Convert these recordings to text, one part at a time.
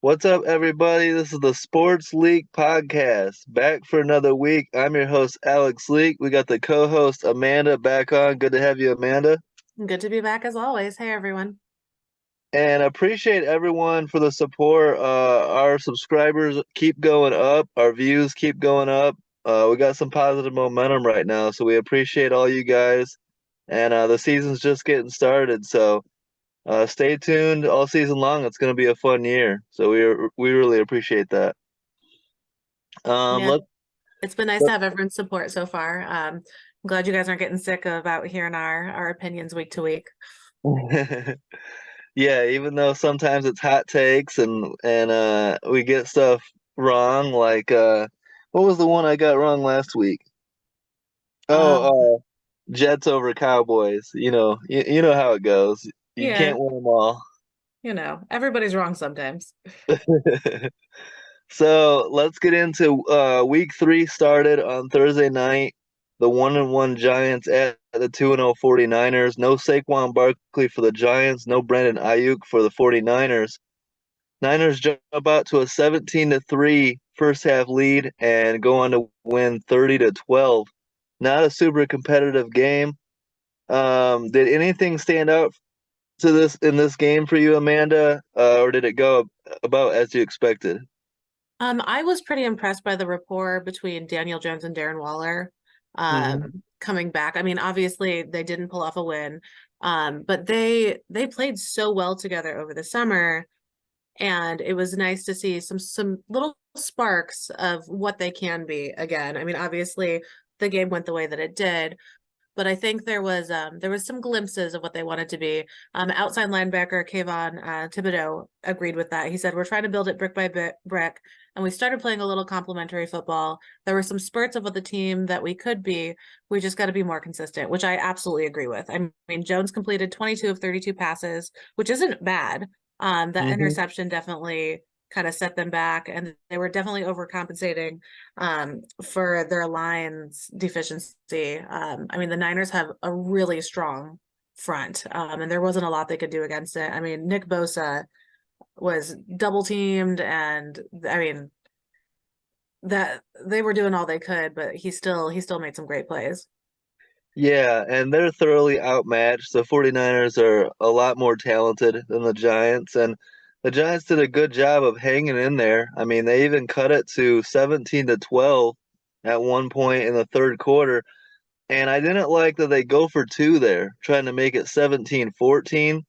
What's up, everybody? This is the Sports League Podcast. Back for another week. I'm your host, Alex Leak. We got the co-host, Amanda, back on. Good to have you, Amanda. Good to be back as always. Hey, everyone. And appreciate everyone for the support. Our subscribers keep going up. Our views keep going up. We got some positive momentum right now, so we appreciate all you guys. And the season's just getting started, so stay tuned all season long. It's going to be a fun year, so we really appreciate that. Yeah, Let's it's been nice to have everyone's support so far. I'm glad you guys aren't getting sick of out hearing our opinions week to week. Yeah, even though sometimes it's hot takes and we get stuff wrong, like what was the one I got wrong last week? Um, Oh, Jets over Cowboys. You know how it goes. You yeah, can't win them all. everybody's wrong sometimes. So let's get into week three started on Thursday night. The 1-1 Giants at the 2-0 49ers. No Saquon Barkley for the Giants, no Brandon Ayuk for the 49ers. Niners jump out to a 17-3 first half lead and go on to win 30-12. Not a super competitive game. Did anything stand out to this in this game for you, Amanda, or did it go about as you expected? I was pretty impressed by the rapport between Daniel Jones and Darren Waller Hmm. coming back. I mean, obviously they didn't pull off a win, but they played so well together over the summer. And it was nice to see some little sparks of what they can be again. I mean, obviously the game went the way that it did, but I think there was some glimpses of what they wanted to be. Outside linebacker Kayvon Thibodeau agreed with that. He said, "We're trying to build it brick by brick, and we started playing a little complementary football. There were some spurts of what the team that we could be. We just got to be more consistent," which I absolutely agree with. I mean, Jones completed 22 of 32 passes, which isn't bad. That Hmm. interception definitely kind of set them back, and they were definitely overcompensating for their line's deficiency. I mean, the Niners have a really strong front, and there wasn't a lot they could do against it. I mean, Nick Bosa was double teamed, and I mean that they were doing all they could, but he still made some great plays. Yeah, and they're thoroughly outmatched. The 49ers are a lot more talented than the Giants, and the Giants did a good job of hanging in there. I mean, they even cut it to 17-12 at one point in the third quarter. And I didn't like that they go for two there, trying to make it 17-14.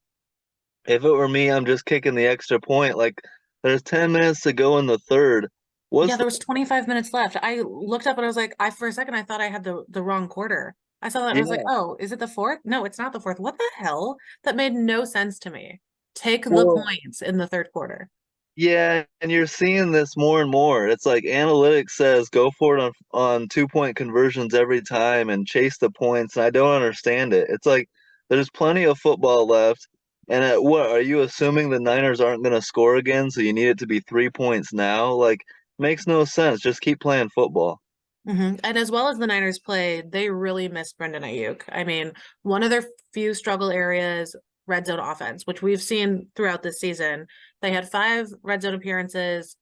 If it were me, I'm just kicking the extra point. Like, there's 10 minutes to go in the third. Yeah, What's there was 25 minutes left. I looked up and I was like, I for a second I thought I had the wrong quarter. I saw that and I was like, Yeah. oh, is it the fourth? No, it's not the fourth. What the hell? That made no sense to me. Take the Well, points in the third quarter. yeah, and you're seeing this more and more. It's like analytics says go for it on 2 point conversions every time and chase the points, and I don't understand it. It's like there's plenty of football left, and what are you assuming the Niners aren't going to score again, so you need it to be 3 points now? Like, makes no sense. Just keep playing football. And as well as the Niners played, they really missed Brendan Ayuk. I mean, one of their few struggle areas, red zone offense, which we've seen throughout this season. They had five red zone appearances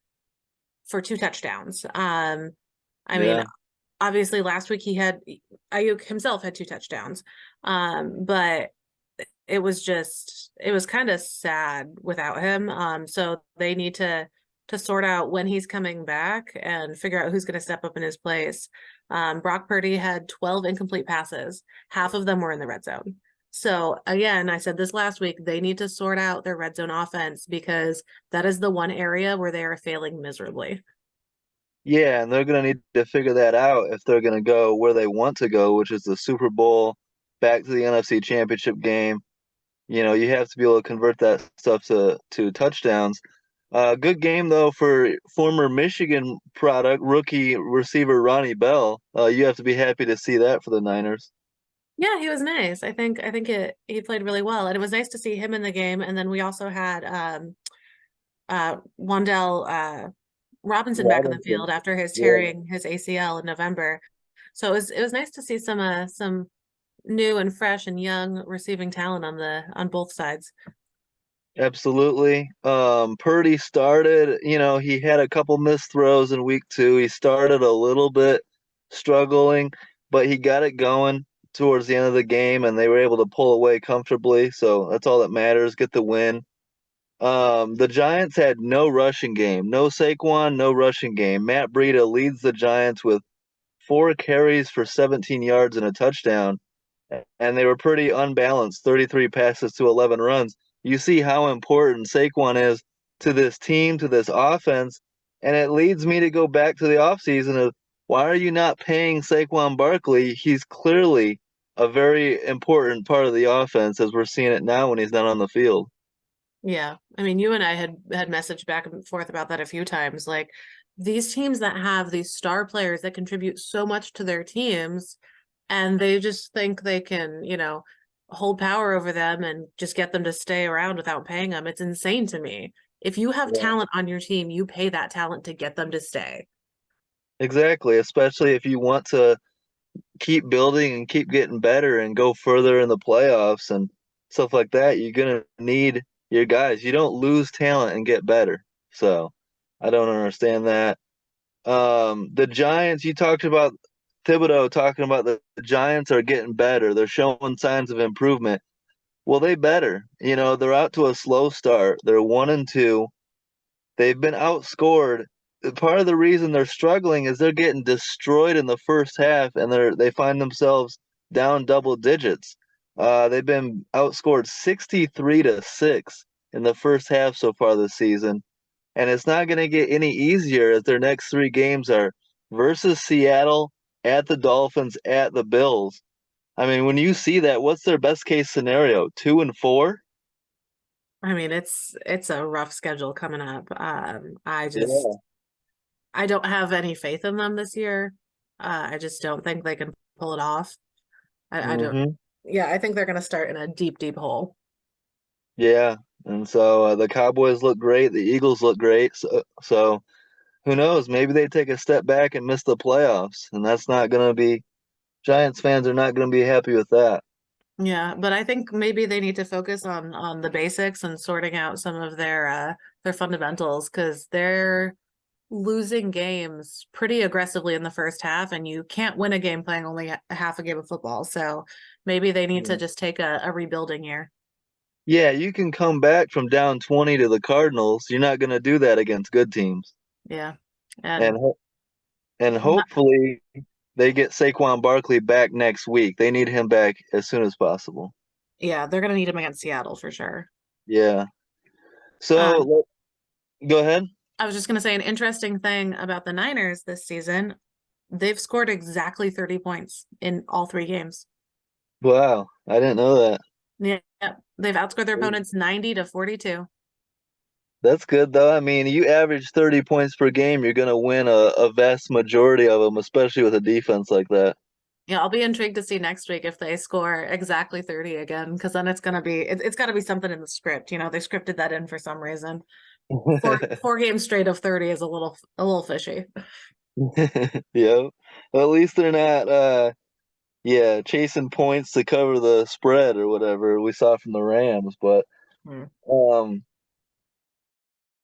for two touchdowns. I mean, Yeah. obviously last week he had Ayuk himself had two touchdowns. But it was kind of sad without him. So they need to sort out when he's coming back and figure out who's going to step up in his place. Brock Purdy had 12 incomplete passes. Half of them were in the red zone. So again, I said this last week, they need to sort out their red zone offense because that is the one area where they are failing miserably. Yeah, and they're going to need to figure that out if they're going to go where they want to go, which is the Super Bowl, back to the NFC Championship game. You have to be able to convert that stuff to touchdowns. Good game though for former Michigan product rookie receiver Ronnie Bell. You have to be happy to see that for the Niners. Yeah, he was nice. I think he played really well. And it was nice to see him in the game. And then we also had Wandell Robinson back in the Robinson. field after his Yeah. tearing his ACL in November. So it was nice to see some new and fresh and young receiving talent on both sides. Absolutely. Purdy started, he had a couple missed throws in week 2. He started a little bit struggling, but he got it going towards the end of the game and they were able to pull away comfortably. So that's all that matters. Get the win. The Giants had no rushing game. No Saquon, no rushing game. Matt Breida leads the Giants with 4 carries for 17 yards and a touchdown, and they were pretty unbalanced, 33 passes to 11 runs. You see how important Saquon is to this team, to this offense, and it leads me to go back to the offseason of why are you not paying Saquon Barkley? He's clearly a very important part of the offense as we're seeing it now when he's not on the field. Yeah. I mean, you and I had messaged back and forth about that a few times. Like these teams that have these star players that contribute so much to their teams and they just think they can, hold power over them and just get them to stay around without paying them. It's insane to me. If you have Yeah. talent on your team, you pay that talent to get them to stay. Exactly, especially if you want to keep building and keep getting better and go further in the playoffs and stuff like that, you're gonna need your guys. You don't lose talent and get better. So I don't understand that. The Giants, you talked about Thibodeau talking about the Giants are getting better. They're showing signs of improvement. Well, they better. They're out to a slow start. They're 1-2. They've been outscored. Part of the reason they're struggling is they're getting destroyed in the first half, and they find themselves down double digits. They've been outscored 63-6 in the first half so far this season, and it's not going to get any easier as their next 3 games are versus Seattle, at the Dolphins, at the Bills. I mean, when you see that, what's their best case scenario? 2-4? I mean, it's a rough schedule coming up. Yeah. I don't have any faith in them this year. I just don't think they can pull it off. I don't. hmm Yeah, I think they're going to start in a deep, deep hole. Yeah, and so the Cowboys look great. The Eagles look great. So who knows? Maybe they take a step back and miss the playoffs, and that's not going to be. Giants fans are not going to be happy with that. Yeah, but I think maybe they need to focus on the basics and sorting out some of their fundamentals because they're losing games pretty aggressively in the first half, and you can't win a game playing only a half a game of football. So maybe they need to Yeah. just take a rebuilding year. Yeah, you can come back from down 20 to the Cardinals. You're not going to do that against good teams, Yeah. and And and hopefully they get Saquon Barkley back next week. They need him back as soon as possible. yeah, they're gonna need him against Seattle for sure. Yeah. So Um, go ahead. I was just gonna say an interesting thing about the Niners this season, they've scored exactly 30 points in all 3 games. Wow, I didn't know that. Yeah, they've outscored their opponents 90-42. That's good though. I mean, you average 30 points per game, you're going to win a vast majority of them, especially with a defense like that. Yeah, I'll be intrigued to see next week if they score exactly 30 again, because then it's gonna be it's got to be something in the script. They scripted that in for some reason. Four games straight of 30 is a little fishy. Yeah. Well, at least they're not yeah, chasing points to cover the spread or whatever we saw from the Rams, but Hmm. um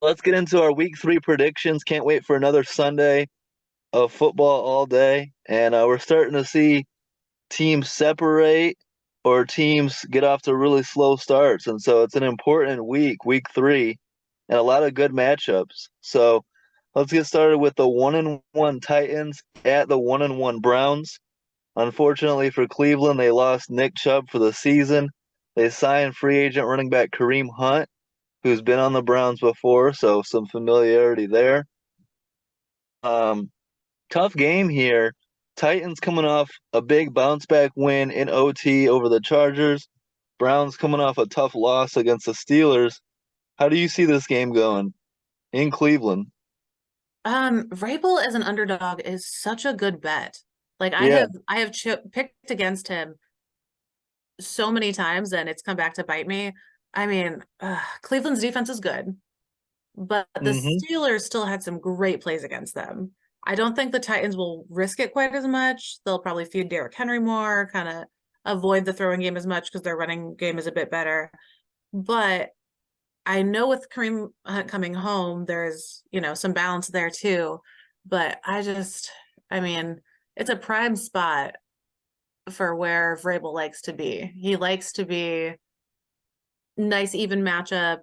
let's get into our week 3 predictions. Can't wait for another Sunday of football all day, and we're starting to see teams separate or teams get off to really slow starts. And so it's an important week 3, and a lot of good matchups. So let's get started with the 1-1 Titans at the 1-1 Browns. Unfortunately for Cleveland, they lost Nick Chubb for the season. They signed free agent running back Kareem Hunt, who's been on the Browns before, so some familiarity there. Um, Tough game here. Titans coming off a big bounce back win in OT over the Chargers. Browns coming off a tough loss against the Steelers. How do you see this game going in Cleveland? Vrabel as an underdog is such a good bet. Like Yeah. I have picked against him so many times, and it's come back to bite me. I mean, Cleveland's defense is good, but the hmm Steelers still had some great plays against them. I don't think the Titans will risk it quite as much. They'll probably feed Derrick Henry more, kind of avoid the throwing game as much because their running game is a bit better. But I know with Kareem Hunt coming home, there's, some balance there too. But I mean, it's a prime spot for where Vrabel likes to be. He likes to be nice, even matchup,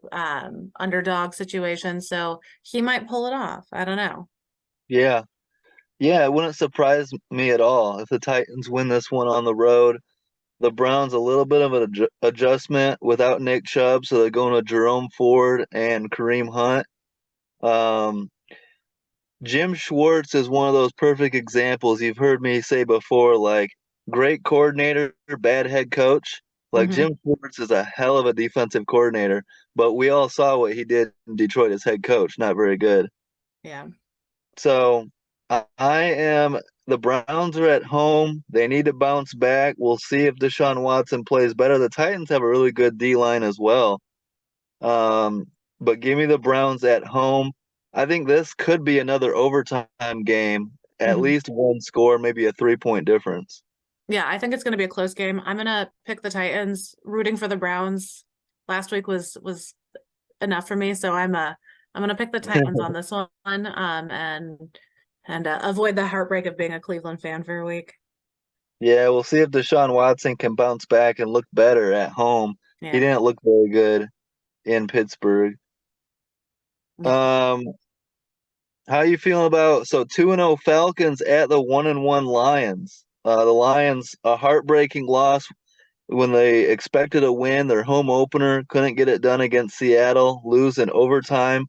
underdog situation. So he might pull it off. I don't know. Yeah. Yeah, it wouldn't surprise me at all if the Titans win this one on the road. The Browns a little bit of an adjustment without Nick Chubb, so they're going to Jerome Ford and Kareem Hunt. Um, Jim Schwartz is one of those perfect examples you've heard me say before, like great coordinator, bad head coach. Like Hmm. Jim Schwartz is a hell of a defensive coordinator, but we all saw what he did in Detroit as head coach. Not very good. Yeah. So I am. The Browns are at home. They need to bounce back. We'll see if Deshaun Watson plays better. The Titans have a really good D line as well. Um, but give me the Browns at home. I think this could be another overtime game, at Hmm. least one score, maybe a 3-point difference. Yeah, I think it's going to be a close game. I'm going to pick the Titans. Rooting for the Browns last week was enough for me, so I'm going to pick the Titans on this one, and avoid the heartbreak of being a Cleveland fan for a week. Yeah, we'll see if Deshaun Watson can bounce back and look better at home. He Yeah. didn't look very good in Pittsburgh. Yeah. Um, how you feeling about 2-0 Falcons at the 1-1 Lions? The Lions a heartbreaking loss when they expected a win. Their home opener couldn't get it done against Seattle, lose in overtime.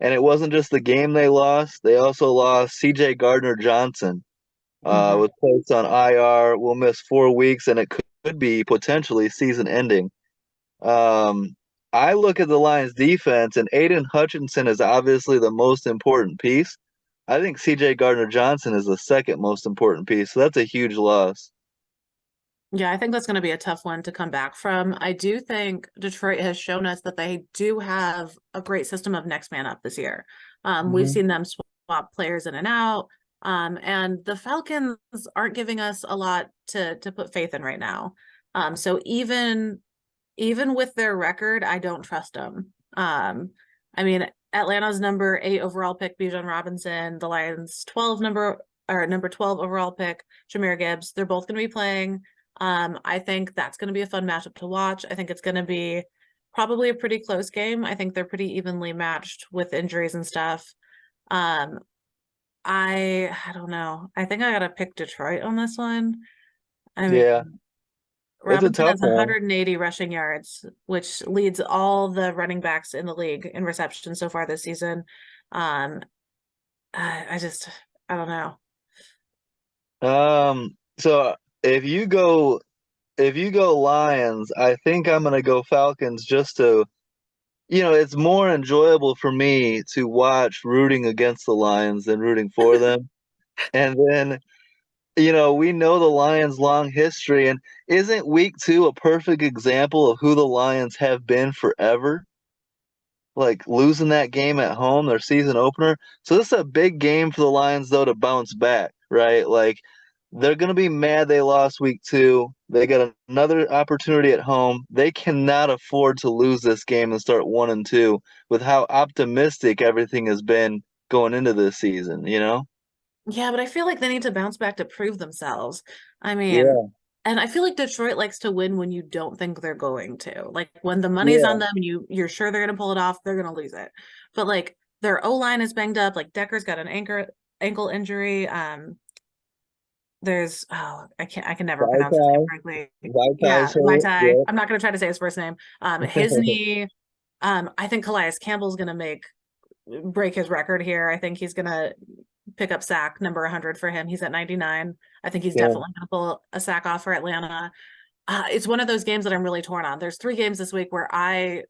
And it wasn't just the game they lost; they also lost C.J. Gardner Johnson. Hmm. Was placed on IR. Will miss 4 weeks, and it could be potentially season ending. Um, I look at the Lions defense, and Aiden Hutchinson is obviously the most important piece. I think CJ Gardner Johnson is the second most important piece, so that's a huge loss. Yeah, I think that's going to be a tough one to come back from. I do think Detroit has shown us that they do have a great system of next man up this year. We've Hmm. seen them swap players in and out. And the Falcons aren't giving us a lot to put faith in right now. So even with their record, I don't trust them. I mean, Atlanta's number 8 overall pick, Bijan Robinson, the Lions 12 number 12 overall pick, Jahmyr Gibbs. They're both going to be playing. I think that's going to be a fun matchup to watch. I think it's going to be probably a pretty close game. I think they're pretty evenly matched with injuries and stuff. Um, I don't know. I think I gotta pick Detroit on this one. I mean, Yeah, it's a Robinson tough has one. 180 rushing yards, which leads all the running backs in the league in reception so far this season. Um, I just, I don't know. So if you go Lions, I think I'm gonna go Falcons just to, it's more enjoyable for me to watch rooting against the Lions than rooting for them. And then, we know the Lions' long history, and isn't week 2 a perfect example of who the Lions have been forever? Like losing that game at home, their season opener. So this is a big game for the Lions, though, to bounce back, right? Like they're going to be mad they lost week 2. They got another opportunity at home. They cannot afford to lose this game and start 1-2 with how optimistic everything has been going into this season? Yeah, but I feel like they need to bounce back to prove themselves. I mean, Yeah. and I feel like Detroit likes to win when you don't think they're going to. Like when the money's on Yeah. them and you're sure they're gonna pull it off, they're gonna lose it. But like their O line is banged up. Like Decker's got an ankle injury. There's I can never pronounce his name Vaitai. correctly. Vaitai's Yeah, hurt. Vaitai. Yep. I'm not gonna try to say his first name. His knee. I think Calais Campbell's gonna break his record here. I think he's gonna pick up sack number 100 for him. He's at 99. I think he's Yeah. definitely gonna pull a sack off for Atlanta. It's one of those games that I'm really torn on. There's 3 games this week where I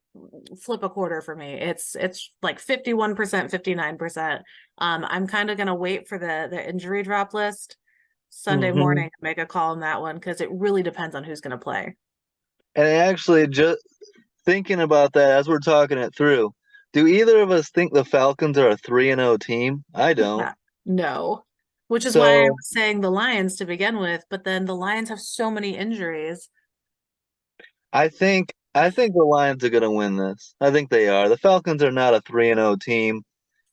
flip a quarter for me. It's like 51%, 59%. I'm kind of gonna wait for the injury drop list Sunday Hmm. morning to make a call on that one because it really depends on who's gonna play. And actually, just thinking about that as we're talking it through, do either of us think the Falcons are a 3-0 team? I don't. Yeah. No. Which is why I So was saying the Lions to begin with, but then the Lions have so many injuries. I think I think the Lions are going to win this. I think they are. The Falcons are not a 3-0 team.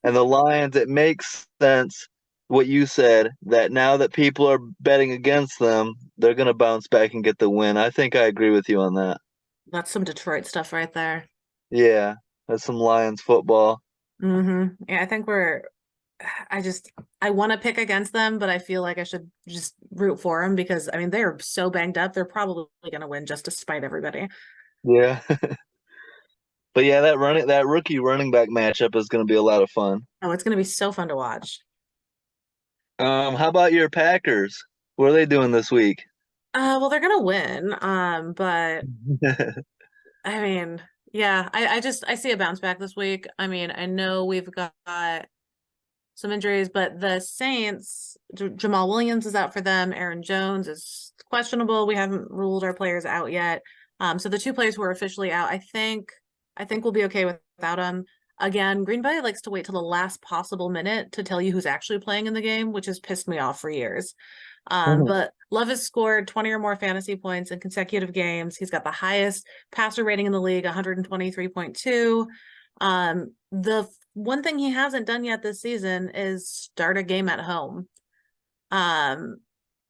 And the Lions, it makes sense what you said that now that people are betting against them, they're going to bounce back and get the win. I think I agree with you on that. That's some Detroit stuff right there. Yeah, that's some Lions football. Yeah, I think I just I want to pick against them, but I feel like I should just root for them because I mean they're so banged up. They're probably going to win just to spite everybody. Yeah. But yeah, that rookie running back matchup is going to be a lot of fun. Oh, it's going to be so fun to watch. How about your Packers? What are they doing this week? Well, they're going to win. But I mean, yeah, I see a bounce back this week. I mean, I know we've got some injuries, but the Saints, Jamal Williams is out for them. Aaron Jones is questionable. We haven't ruled our players out yet. So the two players who are officially out, I think we'll be okay without them. Again, Green Bay likes to wait till the last possible minute to tell you who's actually playing in the game, which has pissed me off for years. But Love has scored 20 or more fantasy points in consecutive games. He's got the highest passer rating in the league, 123.2. The one thing he hasn't done yet this season is start a game at home. Um,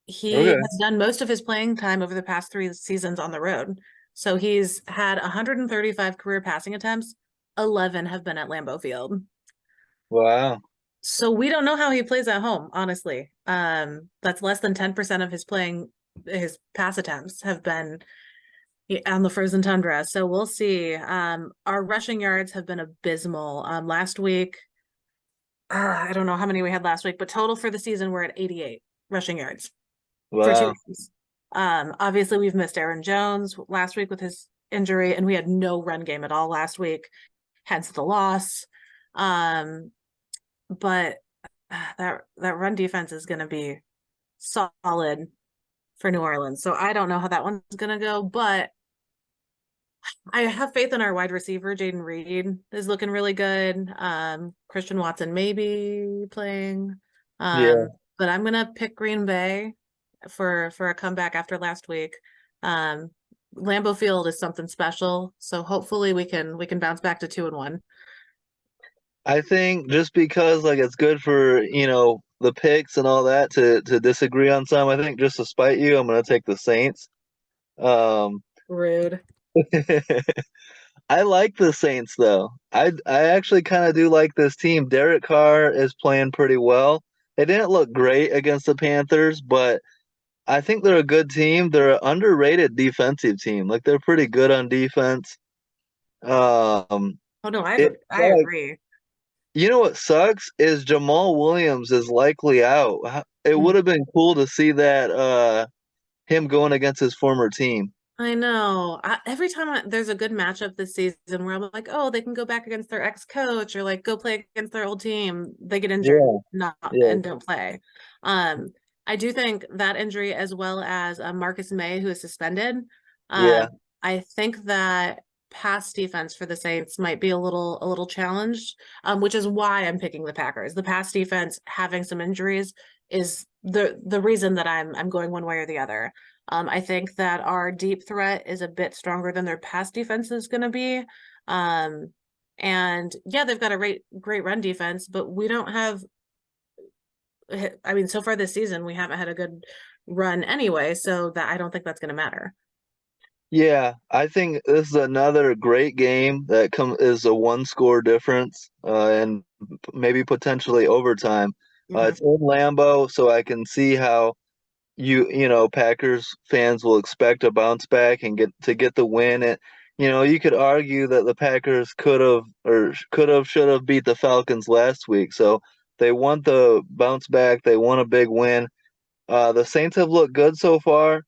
he Okay. has done most of his playing time over the past 3 seasons on the road. So he's had 135 career passing attempts. 11 have been at Lambeau Field. Wow. So we don't know how he plays at home, honestly. That's less than 10% of his pass attempts have been on the frozen tundra. So we'll see. Our rushing yards have been abysmal. Last week, I don't know how many we had last week, but total for the season, we're at 88 rushing yards for two Wow. games. Obviously, we've missed Aaron Jones last week with his injury, and we had no run game at all last week, hence the loss. But that run defense is going to be solid for New Orleans. So I don't know how that one's going to go, but I have faith in our wide receiver. Jaden Reed is looking really good. Christian Watson maybe playing. Yeah. But I'm gonna pick Green Bay for a comeback after last week. Um, Lambeau Field is something special, so hopefully we can bounce back to 2-1. I think just because like it's good for, the picks and all that to disagree on some, I think just to spite you, I'm gonna take the Saints. Um Rude. I like the Saints though. I actually kind of do like this team. Derek Carr is playing pretty well. They didn't look great against the Panthers, but I think they're a good team. They're an underrated defensive team. Like they're pretty good on defense. Um, Oh no, I it I agree. You know what sucks is Jamal Williams is likely out. It would have been cool to see that him going against his former team. I know. Every time there's a good matchup this season where I'm like, oh, they can go back against their ex-coach or like go play against their old team, they get injured, Yeah, not yeah, and don't play. Um, I do think that injury as well as Marcus May, who is suspended. yeah. I think that pass defense for the Saints might be a little challenged, which is why I'm picking the Packers. The pass defense having some injuries is the reason that I'm going one way or the other. I think that our deep threat is a bit stronger than their pass defense is going to be. Um, and yeah, they've got a great run defense, but we don't have, I mean, so far this season, we haven't had a good run anyway. So that I don't think that's going to matter. Yeah, I think this is another great game that is a one score difference, and maybe potentially overtime. Mhm. It's in Lambeau, so I can see how Packers fans will expect a bounce back and get the win. And you could argue that the Packers should have beat the Falcons last week. So they want the bounce back. They want a big win. The Saints have looked good so far.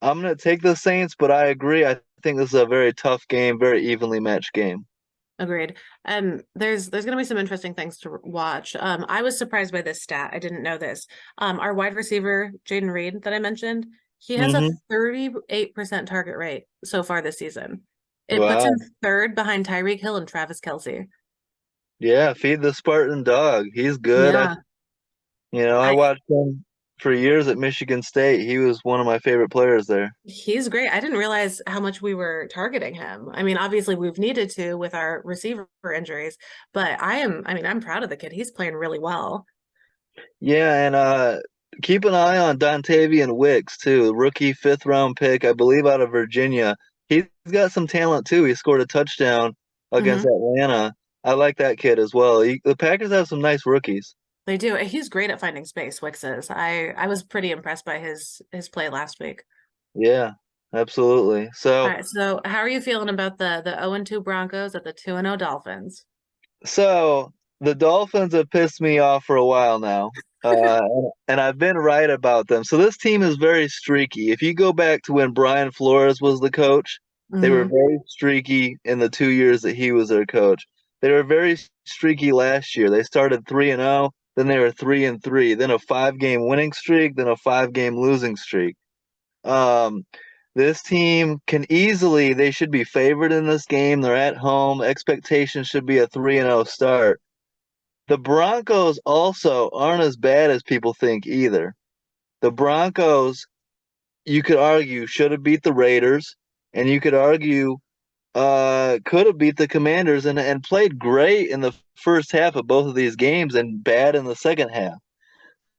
I'm gonna take the Saints, but I agree. I think this is a very tough game, very evenly matched game. Agreed. There's going to be some interesting things to watch. I was surprised by this stat. I didn't know this. Our wide receiver, Jaden Reed, that I mentioned, he has a Hmm. 38% target rate so far this season. It puts him Wow. third behind Tyreek Hill and Travis Kelce. Yeah, feed the Spartan dog. He's good. Yeah. I I watched him for years at Michigan State. He was one of my favorite players there. He's great. I didn't realize how much we were targeting him. I mean, obviously we've needed to with our receiver injuries, but I'm proud of the kid. He's playing really well. Yeah, and keep an eye on Dontavian Wicks too, rookie 5th round pick, I believe, out of Virginia. He's got some talent too. He scored a touchdown against Hmm. Atlanta. I like that kid as well. The Packers have some nice rookies. They do. He's great at finding space, Wicks is. I was pretty impressed by his play last week. Yeah, absolutely. All So right, so how are you feeling about the 0-2 Broncos at the 2-0 Dolphins? So the Dolphins have pissed me off for a while now, and I've been right about them. So this team is very streaky. If you go back to when Brian Flores was the coach, they were Hmm. very streaky in the 2 years that he was their coach. They were very streaky last year. They started 3-0, then they were 3-3, then a 5-game winning streak, then a 5-game losing streak. Um, this team can easily, they should be favored in this game. They're at home. Expectations should be a 3-0 start. The Broncos also aren't as bad as people think either. The Broncos, you could argue, should have beat the Raiders, and you could argue could have beat the Commanders and played great in the first half of both of these games and bad in the second half.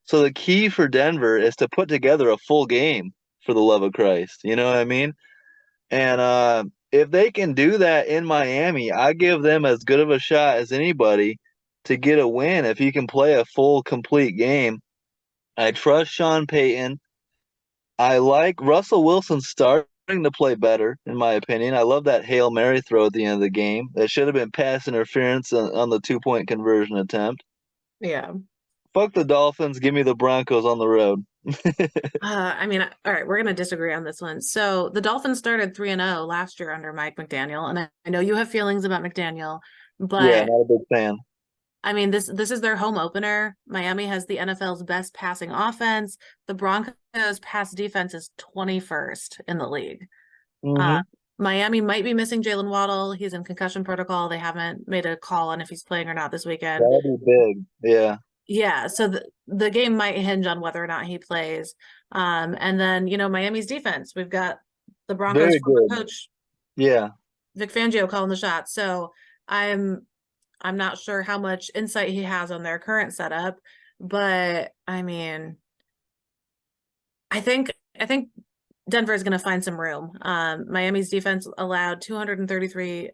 So the key for Denver is to put together a full game for the love of Christ. You know what I mean? And if they can do that in Miami, I give them as good of a shot as anybody to get a win if he can play a full, complete game. I trust Sean Payton. I like Russell Wilson starting to play better, in my opinion. I love that Hail Mary throw at the end of the game. That should have been pass interference on the 2-point conversion attempt. Yeah. Fuck the Dolphins. Give me the Broncos on the road. All right, we're gonna disagree on this one. So the Dolphins started 3-0 last year under Mike McDaniel, and I know you have feelings about McDaniel, Yeah, but not a big fan. I mean this is their home opener. Miami has the NFL's best passing offense. The Broncos pass defense is 21st in the league. Uh, Mm-hmm. Miami might be missing Jalen Waddle. He's in concussion protocol. They haven't made a call on if he's playing or not this weekend. That'd be big. Yeah. Yeah, so the game might hinge on whether or not he plays. And then, Miami's defense. We've got the Broncos Very former good. coach Yeah. Vic Fangio calling the shots. So I'm not sure how much insight he has on their current setup, but I think Denver is going to find some room. Miami's defense allowed 233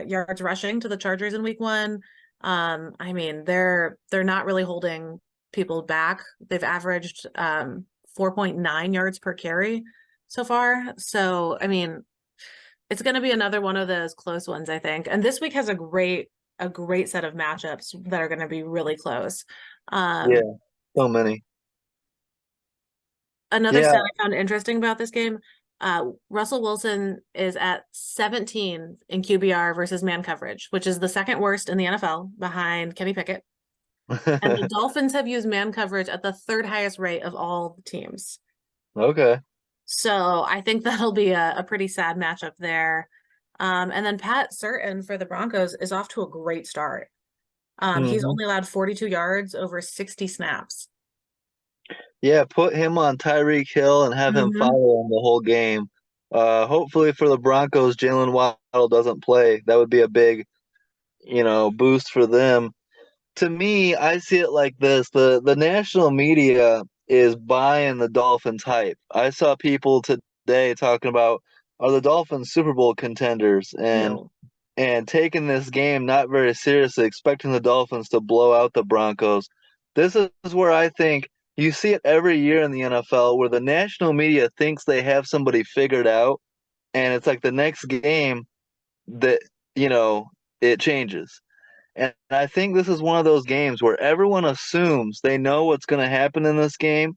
yards rushing to the Chargers in week one. They're not really holding people back. They've averaged 4.9 yards per carry so far. So, it's going to be another one of those close ones, I think. And this week has a great set of matchups that are going to be really close. Yeah. Um, So many. Another Yeah. stat I found interesting about this game, Russell Wilson is at 17 in QBR versus man coverage, which is the second worst in the NFL behind Kenny Pickett. And the Dolphins have used man coverage at the third highest rate of all the teams. Okay. So I think that'll be a pretty sad matchup there. And then Pat Certain for the Broncos is off to a great start. He's Hmm. only allowed 42 yards over 60 snaps. Yeah, put him on Tyreek Hill and have him Hmm. follow him the whole game. Hopefully for the Broncos, Jalen Waddle doesn't play. That would be a big, boost for them. To me, I see it like this. The national media is buying the Dolphins hype. I saw people today talking about, are the Dolphins Super Bowl contenders, No. and taking this game not very seriously, expecting the Dolphins to blow out the Broncos. This is where I think you see it every year in the NFL where the national media thinks they have somebody figured out, and it's like the next game that, it changes. And I think this is one of those games where everyone assumes they know what's going to happen in this game.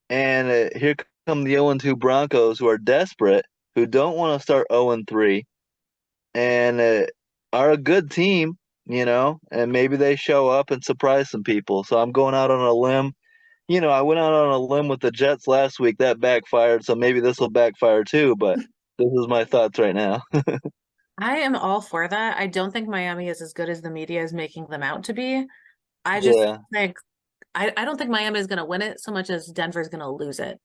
And here come the 0-2 Broncos who are desperate, who don't want to start 0-3, and are a good team, and maybe they show up and surprise some people. So I'm going out on a limb. I went out on a limb with the Jets last week. That backfired. So maybe this will backfire too. But this is my thoughts right now. I am all for that. I don't think Miami is as good as the media is making them out to be. I just Yeah. think I don't think Miami is going to win it so much as Denver's going to lose it.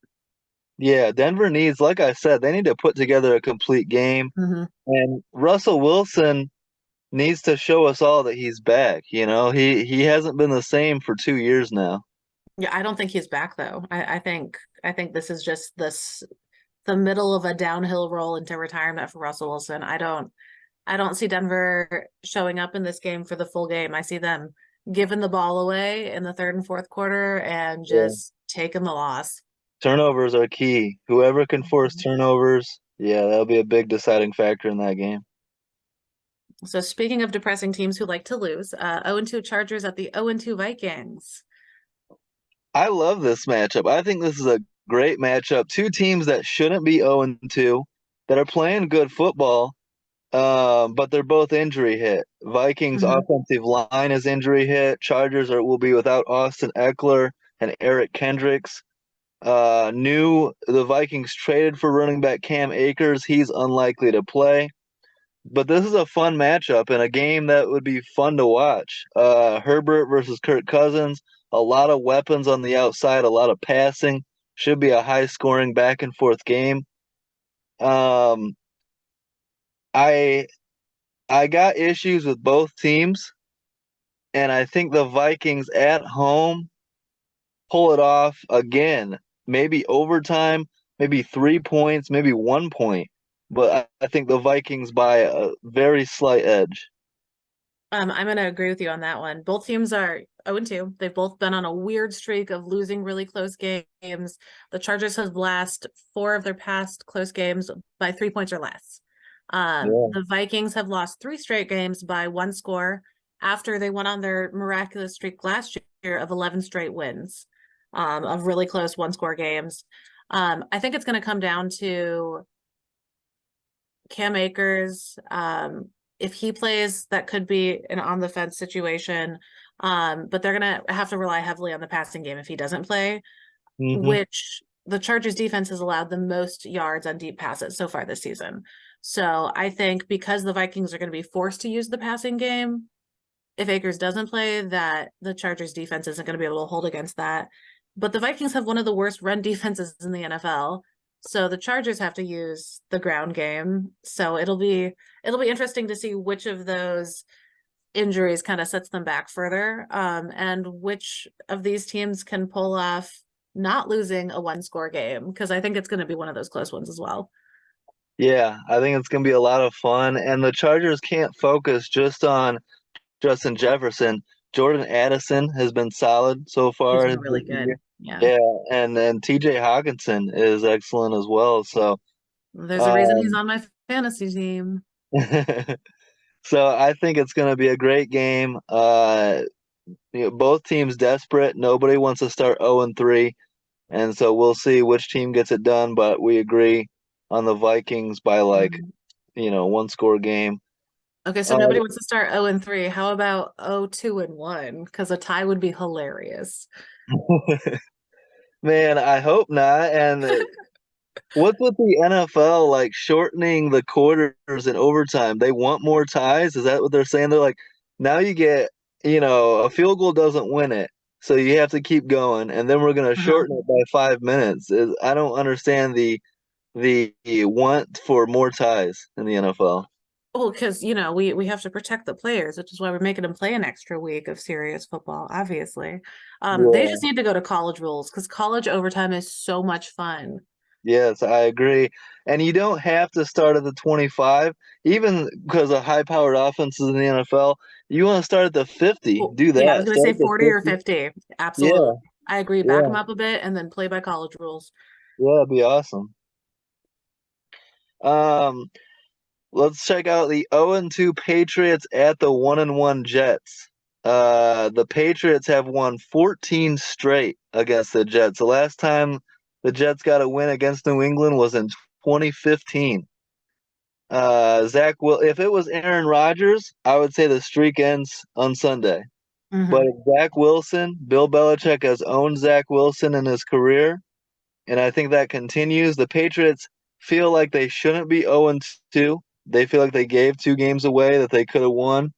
Yeah, Denver needs, like I said, they need to put together a complete game. Hmm. And Russell Wilson needs to show us all that he's back. He hasn't been the same for 2 years now. Yeah, I don't think he's back though. I think this is just the middle of a downhill roll into retirement for Russell Wilson. I don't see Denver showing up in this game for the full game. I see them giving the ball away in the third and fourth quarter and Yeah. just taking the loss. Turnovers are key. Whoever can force Mhm. turnovers, yeah, that'll be a big deciding factor in that game. So speaking of depressing teams who like to lose, 0-2 Chargers at the 0-2 Vikings. I love this matchup. I think this is a great matchup. Two teams that shouldn't be 0-2, that are playing good football, but they're both injury hit. Vikings Mhm. offensive line is injury hit. Chargers will be without Austin Eckler and Eric Kendricks. The Vikings traded for running back Cam Akers. He's unlikely to play. But this is a fun matchup and a game that would be fun to watch. Herbert versus Kirk Cousins. A lot of weapons on the outside, a lot of passing. Should be a high scoring back and forth game. Um, I I got issues with both teams, and I think the Vikings at home pull it off again. Maybe overtime, maybe 3 points, maybe 1 point. But I think the Vikings by a very slight edge. I'm going to agree with you on that one. Both teams are 0-2. They've both been on a weird streak of losing really close games. The Chargers have lost four of their past close games by 3 points or less. Yeah. The Vikings have lost three straight games by one score after they went on their miraculous streak last year of 11 straight wins, of really close one-score games. I think it's going to come down to Cam Akers. If he plays, that could be an on the fence situation. But they're gonna have to rely heavily on the passing game if he doesn't play, Hmm. which the Chargers defense has allowed the most yards on deep passes so far this season. So I think because the Vikings are going to be forced to use the passing game, if Akers doesn't play, that the Chargers defense isn't going to be able to hold against that. But the Vikings have one of the worst run defenses in the NFL. So the Chargers have to use the ground game. So it'll be interesting to see which of those injuries kind of sets them back further, and which of these teams can pull off not losing a one score game, because I think it's going to be one of those close ones as well. Yeah, I think it's going to be a lot of fun. And the Chargers can't focus just on Justin Jefferson. Jordan Addison has been solid so He's far been his really rookie year. good. Yeah. Yeah, and then TJ Hawkinson is excellent as well. So, There's a reason he's um, on my fantasy team. so I think it's going to be a great game. Both teams desperate. Nobody wants to start 0-3, and so we'll see which team gets it done. But we agree on the Vikings by like Mhm. one score game. Okay, so Uh, nobody wants to start 0-3. How about 0-2-1? Because a tie would be hilarious. Man, I hope not. And what's with the NFL like shortening the quarters and overtime? They want more ties. Is that what they're saying? They're like, now you get, a field goal doesn't win it, so you have to keep going, and then we're gonna Uh-huh. shorten it by 5 minutes. I don't understand the want for more ties in the NFL. Well, because we have to protect the players, which is why we're making them play an extra week of serious football, obviously. They Yeah. just need to go to college rules because college overtime is so much fun. Yes, I agree. And you don't have to start at the 25, even because of high-powered offenses in the NFL. You want to start at the 50, Oh, do yeah, I was that. gonna Start say at the 40 or 50. 50. Absolutely. Yeah, I agree. Back them yeah, up a bit and then play by college rules. yeah, it'd be awesome. Um, let's check out the 0-2 Patriots at the 1-1 Jets. The Patriots have won 14 straight against the Jets. The last time the Jets got a win against New England was in 2015. If it was Aaron Rodgers, I would say the streak ends on Sunday. But Hmm. if Zach Wilson, Bill Belichick has owned Zach Wilson in his career, and I think that continues. The Patriots feel like they shouldn't be 0-2. They feel like they gave two games away that they could have won.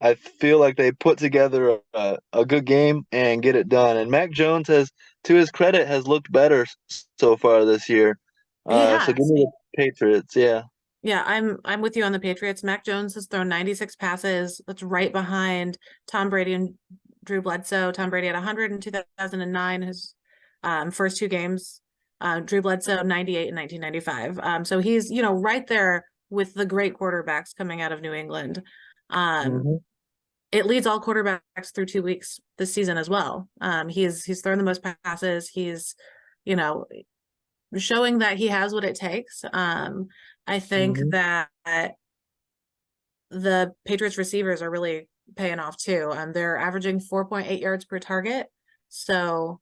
I feel like they put together a good game and get it done. And Mac Jones has, to his credit, has looked better so far this year. He So give has. me the Patriots. Yeah. Yeah, I'm with you on the Patriots. Mac Jones has thrown 96 passes. That's right behind Tom Brady and Drew Bledsoe. Tom Brady had 100 in 2009, his first two games. Drew Bledsoe 98 in 1995. So he's, right there with the great quarterbacks coming out of New England. Um, Hmm. it leads all quarterbacks through 2 weeks this season as well. He's thrown the most passes. He's, you know, showing that he has what it takes. I think Hmm. that the Patriots receivers are really paying off too. They're averaging 4.8 yards per target. So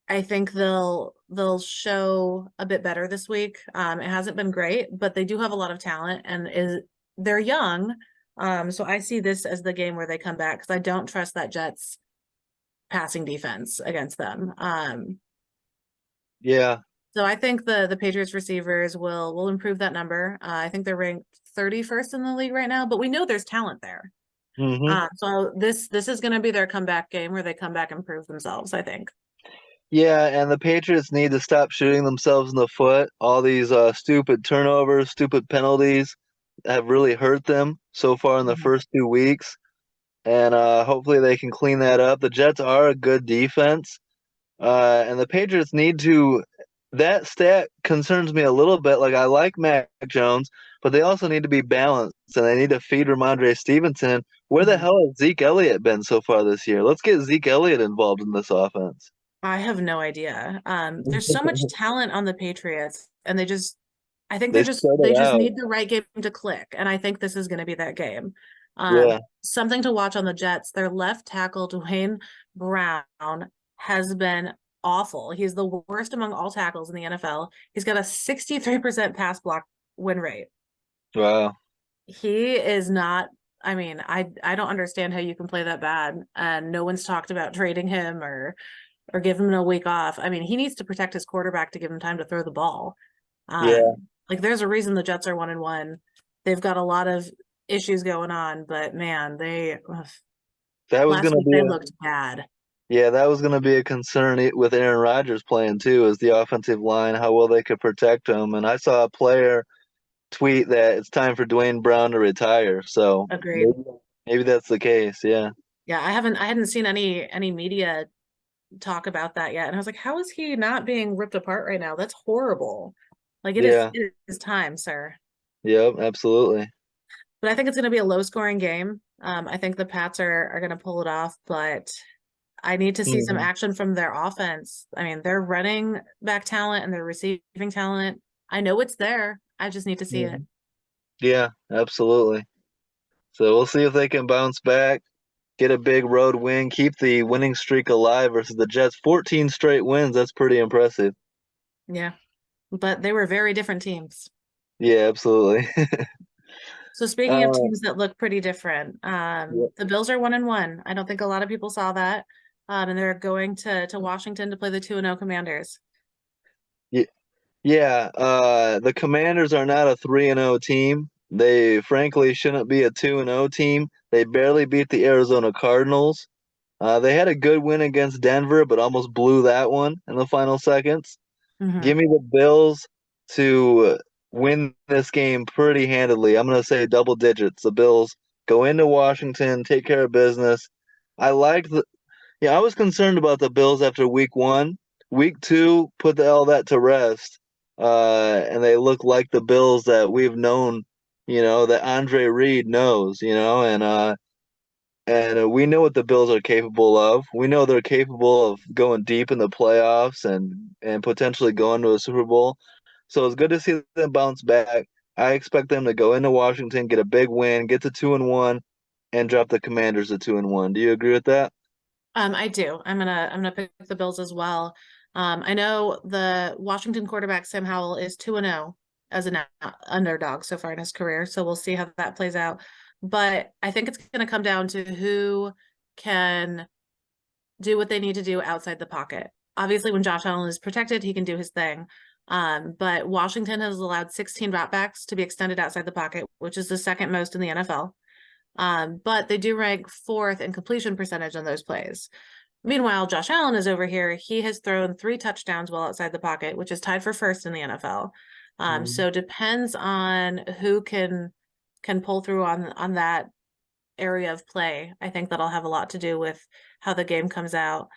I think they'll show a bit better this week. It hasn't been great, but they do have a lot of talent and they're young. So I see this as the game where they come back because I don't trust that Jets passing defense against them. Yeah. So I think the Patriots receivers will improve that number. I think they're ranked 31st in the league right now, but we know there's talent there. Hmm. So this is going to be their comeback game where they come back and prove themselves, I think. Yeah, and the Patriots need to stop shooting themselves in the foot. All these stupid turnovers, stupid penalties have really hurt them so far in the Mhm. first 2 weeks. And hopefully they can clean that up. The Jets are a good defense, and the Patriots need to. That stat concerns me a little bit. Like I like Mac Jones, but they also need to be balanced, and they need to feed Ramondre Stevenson. Where the Mhm. hell has Zeke Elliott been so far this year? Let's get Zeke Elliott involved in this offense. I have no idea. There's so much talent on the Patriots, and I think They spread they it just out. need the right game to click, and I think this is going to be that game. Yeah. Something to watch on the Jets. Their left tackle Dwayne Brown has been awful. He's the worst among all tackles in the NFL. He's got a 63% pass block win rate. Wow. He is not. I mean, I don't understand how you can play that bad, and no one's talked about trading him or give him a week off. I mean, he needs to protect his quarterback to give him time to throw the ball. Yeah. Like there's a reason the Jets are 1-1. They've got a lot of issues going on, but man, That was last gonna week be they a looked bad. Yeah, that was gonna be a concern with Aaron Rodgers playing too, is the offensive line, how well they could protect him. And I saw a player tweet that it's time for Dwayne Brown to retire. So Agreed. maybe that's the case. Yeah. Yeah, I hadn't seen any media talk about that yet. And I was like, how is he not being ripped apart right now? That's horrible. Like Yeah. it is time, sir. Yep. Absolutely. But I think it's going to be a low scoring game. I think the Pats are going to pull it off, but I need to see some Hmm. action from their offense. I mean, they're running back talent and they're receiving talent. I know it's there. I just need to see it. Hmm. Yeah. Absolutely. So we'll see if they can bounce back, get a big road win, keep the winning streak alive versus the Jets. 14 straight wins. That's pretty impressive. Yeah. But they were very different teams. Yeah. Absolutely. So speaking of uh, teams that look pretty different, yeah. the Bills are 1-1. I don't think a lot of people saw that. And they're going to Washington to play the 2-0 Commanders. Yeah, the Commanders are not a 3-0 team. They frankly shouldn't be a 2-0 team. They barely beat the Arizona Cardinals. They had a good win against Denver, but almost blew that one in the final seconds. Hmm. Give me the Bills to win this game pretty handily. I'm going to say double digits. The Bills go into Washington, take care of business. I like the Yeah, I was concerned about the Bills after week one. Week two put all that to rest. And they look like the Bills that we've known, that Andre Reed knows, and we know what the Bills are capable of. We know they're capable of going deep in the playoffs and potentially going to a Super Bowl. So it's good to see them bounce back. I expect them to go into Washington, get a big win, get to 2-1, and drop the Commanders to 2-1. Do you agree with that? I do. I'm gonna pick the Bills as well. I know the Washington quarterback Sam Howell is 2-0 as an underdog so far in his career, so we'll see how that plays out. But I think it's going to come down to who can do what they need to do outside the pocket. Obviously, when Josh Allen is protected, he can do his thing. But Washington has allowed 16 dropbacks to be extended outside the pocket, which is the second most in the NFL. But they do rank fourth in completion percentage on those plays. Meanwhile, Josh Allen is over here. He has thrown 3 touchdowns well outside the pocket, which is tied for first in the NFL. Mhm. So depends on who can pull through on that area of play. I think that'll have a lot to do with how the game comes out.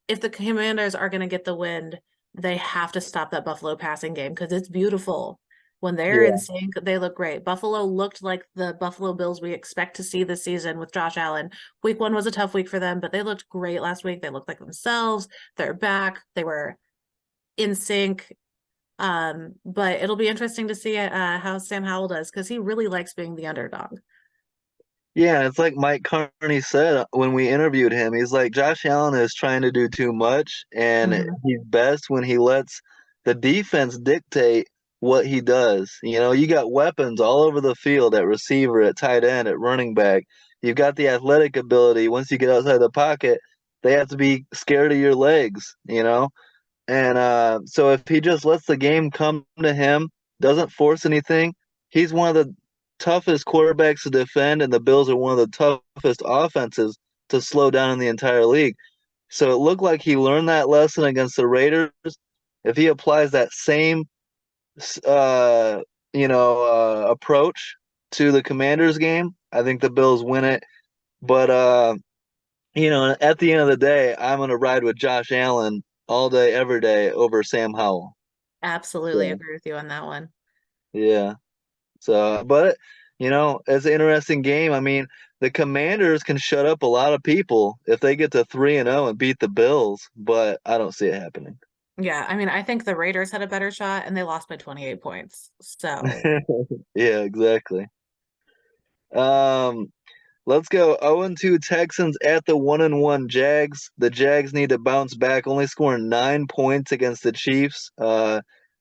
If the Commanders are going to get the win, they have to stop that Buffalo passing game because it's beautiful. When they're in Yeah. sync, they look great. Buffalo looked like the Buffalo Bills we expect to see this season with Josh Allen. Week 1 was a tough week for them, but they looked great last week. They looked like themselves. They're back. They were in sync. But it'll be interesting to see how Sam Howell does because he really likes being the underdog. Yeah, it's like Mike Carney said when we interviewed him. He's like, Josh Allen is trying to do too much, and Mhm. he's best when he lets the defense dictate what he does. You know, you got weapons all over the field at receiver, at tight end, at running back. You've got the athletic ability. Once you get outside the pocket, they have to be scared of your legs, you know? And so if he just lets the game come to him, doesn't force anything, he's one of the toughest quarterbacks to defend, and the Bills are one of the toughest offenses to slow down in the entire league. So it looked like he learned that lesson against the Raiders. If he applies that same, uh, approach to the Commanders game, I think the Bills win it. But at the end of the day, I'm gonna ride with Josh Allen all day, every day over Sam Howell. Absolutely Yeah, agree with you on that one. yeah. So, but it's an interesting game. I mean, the Commanders can shut up a lot of people if they get to 3-0 and beat the Bills, but I don't see it happening. Yeah, I mean, I think the Raiders had a better shot and they lost by 28 points. So, Yeah, exactly. Um, let's go 0-2 Texans at the 1-1 Jags. The Jags need to bounce back, only scoring 9 points against the Chiefs.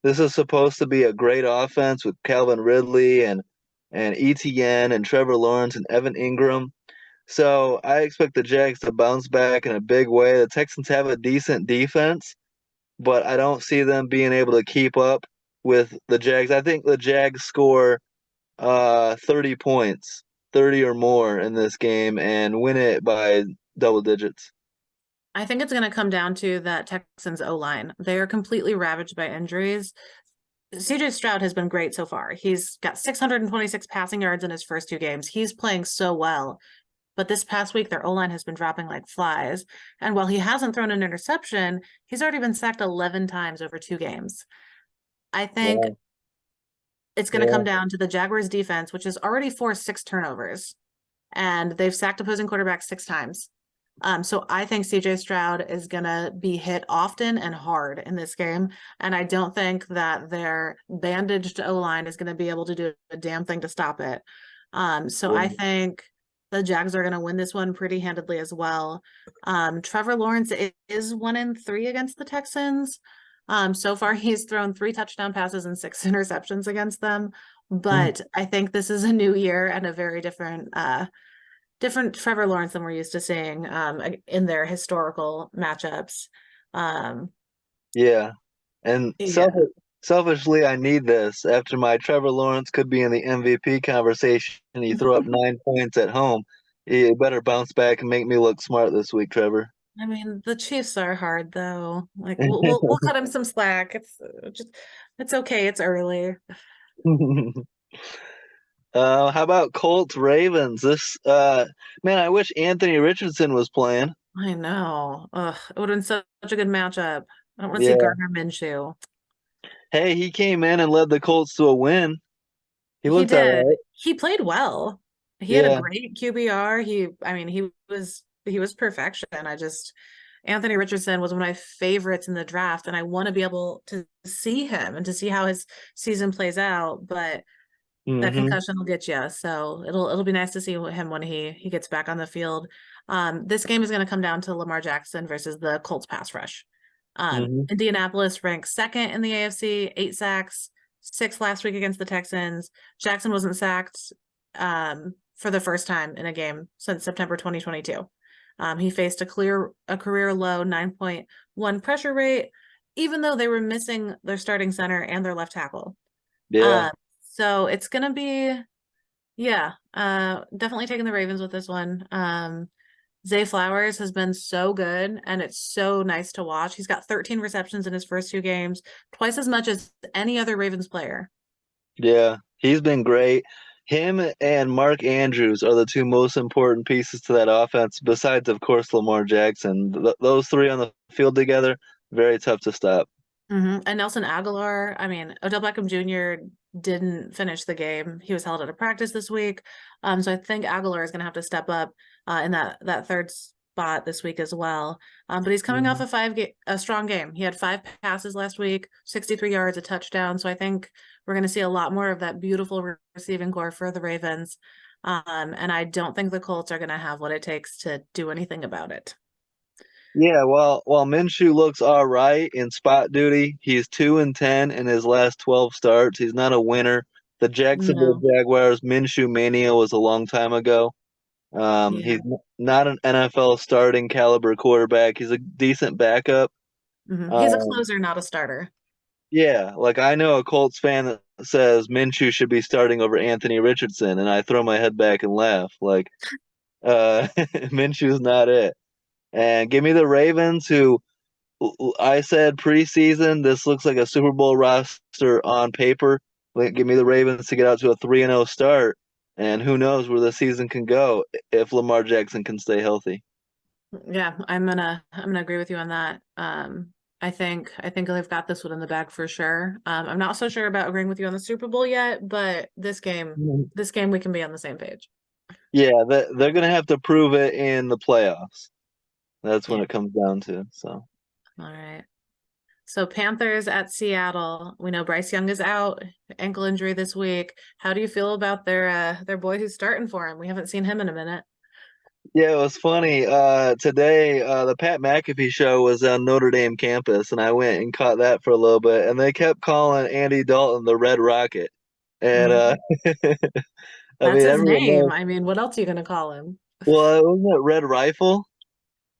This is supposed to be a great offense with Calvin Ridley and ETN and Trevor Lawrence and Evan Ingram. So I expect the Jags to bounce back in a big way. The Texans have a decent defense, but I don't see them being able to keep up with the Jags. I think the Jags score 30 points, 30 or more in this game and win it by double digits. I think it's going to come down to that Texans O-line. They are completely ravaged by injuries. CJ Stroud has been great so far. He's got 626 passing yards in his first 2 games. He's playing so well. But this past week, their O-line has been dropping like flies. And while he hasn't thrown an interception, he's already been sacked 11 times over 2 games. I think Yeah, it's going to come yeah. down to the Jaguars defense, which has already forced 6 turnovers, and they've sacked opposing quarterbacks 6 times. So I think CJ Stroud is going to be hit often and hard in this game. And I don't think that their bandaged O line is going to be able to do a damn thing to stop it. So I Yeah. think the Jags are going to win this one pretty handedly as well. Trevor Lawrence is 1-3 against the Texans. So far, he's thrown 3 touchdown passes and 6 interceptions against them. Mhm. But I think this is a new year and a very different Trevor Lawrence than we're used to seeing in their historical matchups. Um, Yeah. And yeah, selfishly, I need this. After my Trevor Lawrence could be in the MVP conversation, you throw up 9 points at home. You better bounce back and make me look smart this week, Trevor. I mean the Chiefs are hard though. Like we'll cut him some slack. It's okay. It's early. How about Colts Ravens? This man, I wish Anthony Richardson was playing. I know. Ugh, it would have been such a good matchup. I don't want to see Yeah. Gardner Minshew. Hey, he came in and led the Colts to a win. He He looked all did. right. He played well. He had a Yeah. great QBR. I mean, he was perfection. Anthony Richardson was one of my favorites in the draft, and I want to be able to see him and to see how his season plays out. But that Mm-hmm. concussion will get you, so it'll be nice to see him when he gets back on the field. This game is going to come down to Lamar Jackson versus the Colts pass rush. Mm-hmm. Indianapolis ranks second in the AFC, 8 sacks, 6 last week against the Texans. Jackson wasn't sacked for the first time in a game since September 2022. He faced a career low 9.1 pressure rate, even though they were missing their starting center and their left tackle. Yeah. Um, so it's gonna be Yeah, definitely taking the Ravens with this one. Zay Flowers has been so good, and it's so nice to watch. He's got 13 receptions in his first two games, twice as much as any other Ravens player. Yeah, he's been great. Him and Mark Andrews are the two most important pieces to that offense, besides, of course, Lamar Jackson. Those three on the field together, very tough to stop. And Nelson Aguilar, I mean, Odell Beckham Jr. didn't finish the game. He was held out of practice this week. So I think Aguilar is going to have to step up in that third spot this week as well. But he's coming off Mhm. a strong game. He had 5 passes last week, 63 yards, a touchdown. So I think we're going to see a lot more of that beautiful receiving core for the Ravens. And I don't think the Colts are going to have what it takes to do anything about it. Yeah, well, while Minshew looks all right in spot duty, he's 2-10 in his last 12 starts. He's not a winner. The Jacksonville No. Jaguars Minshew mania was a long time ago. Yeah. He's not an NFL starting caliber quarterback. He's a decent backup. He's a Um, closer, not a starter. yeah, like I know a Colts fan that says Minshew should be starting over Anthony Richardson, and I throw my head back and laugh. Like, Minshew's not it. And give me the Ravens, who I said preseason, this looks like a Super Bowl roster on paper. Like, give me the Ravens to get out to a 3-0 start, and who knows where the season can go if Lamar Jackson can stay healthy. Yeah, I'm gonna agree with you on that. I think they've got this one in the bag for sure. I'm not so sure about agreeing with you on the Super Bowl yet, but Mhm. this game we can be on the same page. Yeah, they're gonna have to prove it in the playoffs. That's when Yeah. it comes down to. So All right. So Panthers at Seattle. We know Bryce Young is out, ankle injury this week. How do you feel about their boy who's starting for him? We haven't seen him in a minute. yeah, it was funny. Today, the Pat McAfee show was on Notre Dame campus, and I went and caught that for a little bit. And they kept calling Andy Dalton the Red Rocket. And Mhm. I That's mean, his everyone name. knows. I mean, what else are you gonna call him? Well, wasn't it Red Rifle?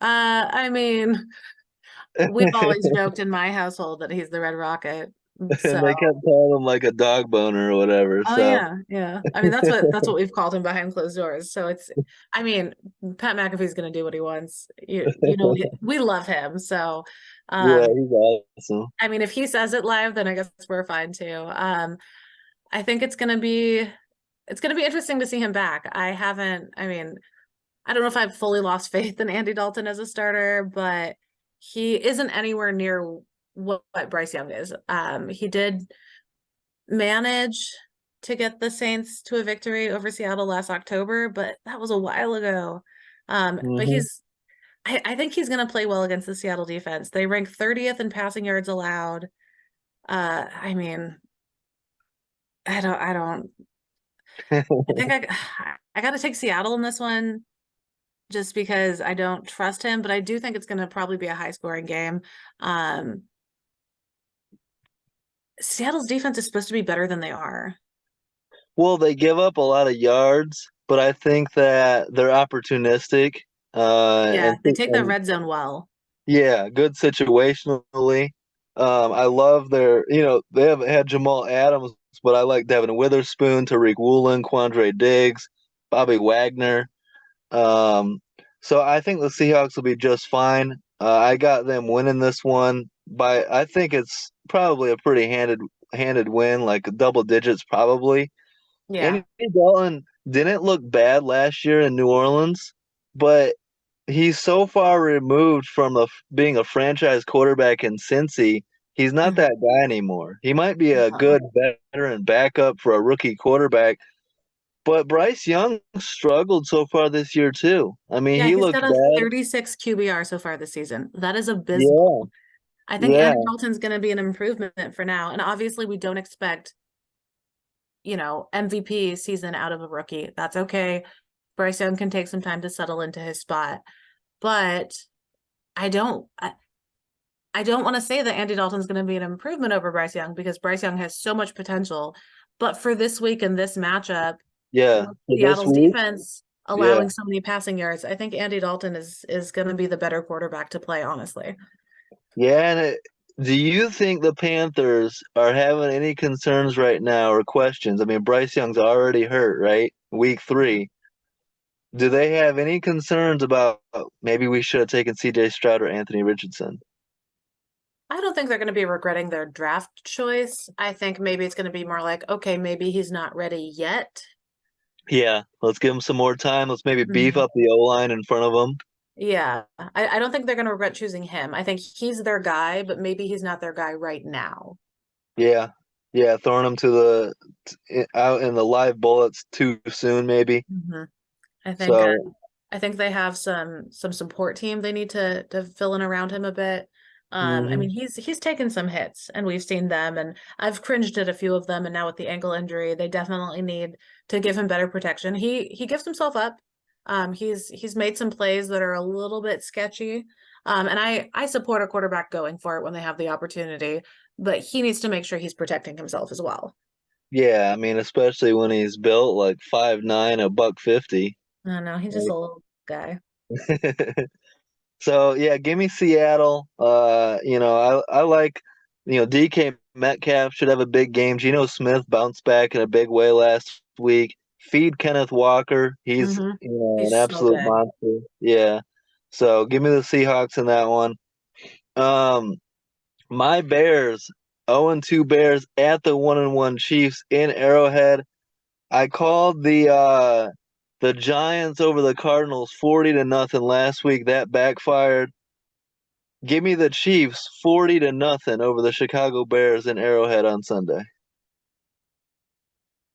I mean, we've always joked in my household that he's the Red Rocket. So, And they kept calling him like a dog boner or whatever. oh So yeah, yeah. I mean, that's what we've called him behind closed doors. So I mean, Pat McAfee's gonna do what he wants. You know, we love him. So, yeah, um, he's awesome. I mean, if he says it live, then I guess we're fine too. I think it's gonna be interesting to see him back. I mean, I don't know if I've fully lost faith in Andy Dalton as a starter, but he isn't anywhere near what Bryce Young is. He did manage to get the Saints to a victory over Seattle last October, but that was a while ago. But Hmm. I think he's going to play well against the Seattle defense. They rank 30th in passing yards allowed. I mean, I don't, I think I got to take Seattle in this one just because I don't trust him, but I do think it's going to probably be a high scoring game. Um, Seattle's defense is supposed to be better than they are. Well, they give up a lot of yards, but I think that they're opportunistic. Yeah, they take that And red zone well. yeah, good situationally. I love they haven't had Jamal Adams, but I like Devin Witherspoon, Tariq Woolen, Quandre Diggs, Bobby Wagner. Um, so I think the Seahawks will be just fine. I got them winning this one by I think it's probably a pretty handed win, like double digits probably. Yeah. Andy Dalton didn't look bad last year in New Orleans, but he's so far removed from being a franchise quarterback in Cincy. He's not Mhm. that guy anymore. He might be a No. good veteran backup for a rookie quarterback, but Bryce Young struggled so far this year too. I mean, Yeah, he he's looked got a bad. 36 QBR so far this season. That is abysmal. Yeah, I think yeah, Andy Dalton's going to be an improvement for now. And obviously, we don't expect, MVP season out of a rookie. That's okay. Bryce Young can take some time to settle into his spot. But I don't I don't want to say that Andy Dalton's going to be an improvement over Bryce Young because Bryce Young has so much potential. But for this week and this matchup, yeah. with For this Seattle's week, defense yeah, allowing so many passing yards, I think Andy Dalton is going to be the better quarterback to play, honestly. yeah, and Do you think the Panthers are having any concerns right now or questions? I mean, Bryce Young's already hurt, right? Week 3. Do they have any concerns about maybe we should have taken CJ Stroud or Anthony Richardson? I don't think they're going to be regretting their draft choice. I think maybe it's going to be more like, okay, maybe he's not ready yet. Yeah, let's give him some more time. Let's maybe beef Mhm. up the O line in front of him. Yeah, I don't think they're going to regret choosing him. I think he's their guy, but maybe he's not their guy right now. Yeah, yeah, throwing him to out in the live bullets too soon, maybe. hmm I think So, I think they have some support team they need to fill in around him a bit. I hmm mean he's taken some hits and we've seen them and I've cringed at a few of them and now with the ankle injury they definitely need to give him better protection. He gives himself up. He's made some plays that are a little bit sketchy. And I support a quarterback going for it when they have the opportunity, but he needs to make sure he's protecting himself as well. yeah, I mean, especially when he's built like 5'9", a buck 50. I don't know, he's just a little guy. So yeah, give me Seattle. I like, DK Metcalf should have a big game. Geno Smith bounced back in a big way last week. Feed Kenneth Walker. He's hmm an He's so absolute good. monster. Yeah. So give me the Seahawks in that one. Um, my Bears, 0-2 Bears at the 1-1 Chiefs in Arrowhead. I called the Giants over the Cardinals 40-0 last week. That backfired. Give me the Chiefs 40-0 over the Chicago Bears in Arrowhead on Sunday.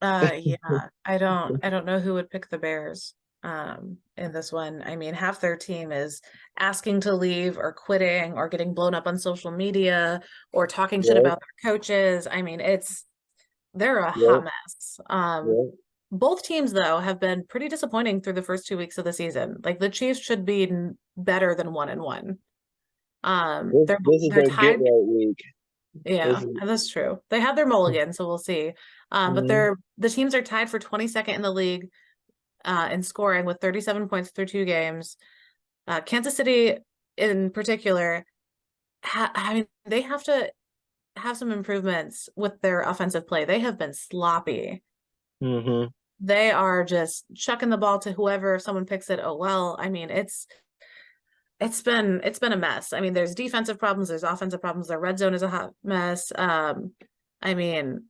Yeah, I don't know who would pick the Bears in this one. I mean, half their team is asking to leave or quitting or getting blown up on social media or talking shit Yep, about their coaches. I mean, they're a hot yep, mess. yep. Both teams though have been pretty disappointing through the first 2 weeks of the season. Like the Chiefs should be better than 1-1. This this is They're their get tied. right week. This Yeah, is that's true. They have their mulligan, so we'll see. But mhm. the teams are tied for 22nd in the league in scoring with 37 points through 2 games. Kansas City, in particular, I mean, they have to have some improvements with their offensive play. They have been sloppy. Mhm. They are just chucking the ball to whoever. If someone picks it, oh well. I mean, it's been a mess. I mean, there's defensive problems, there's offensive problems. Their red zone is a hot mess. I mean,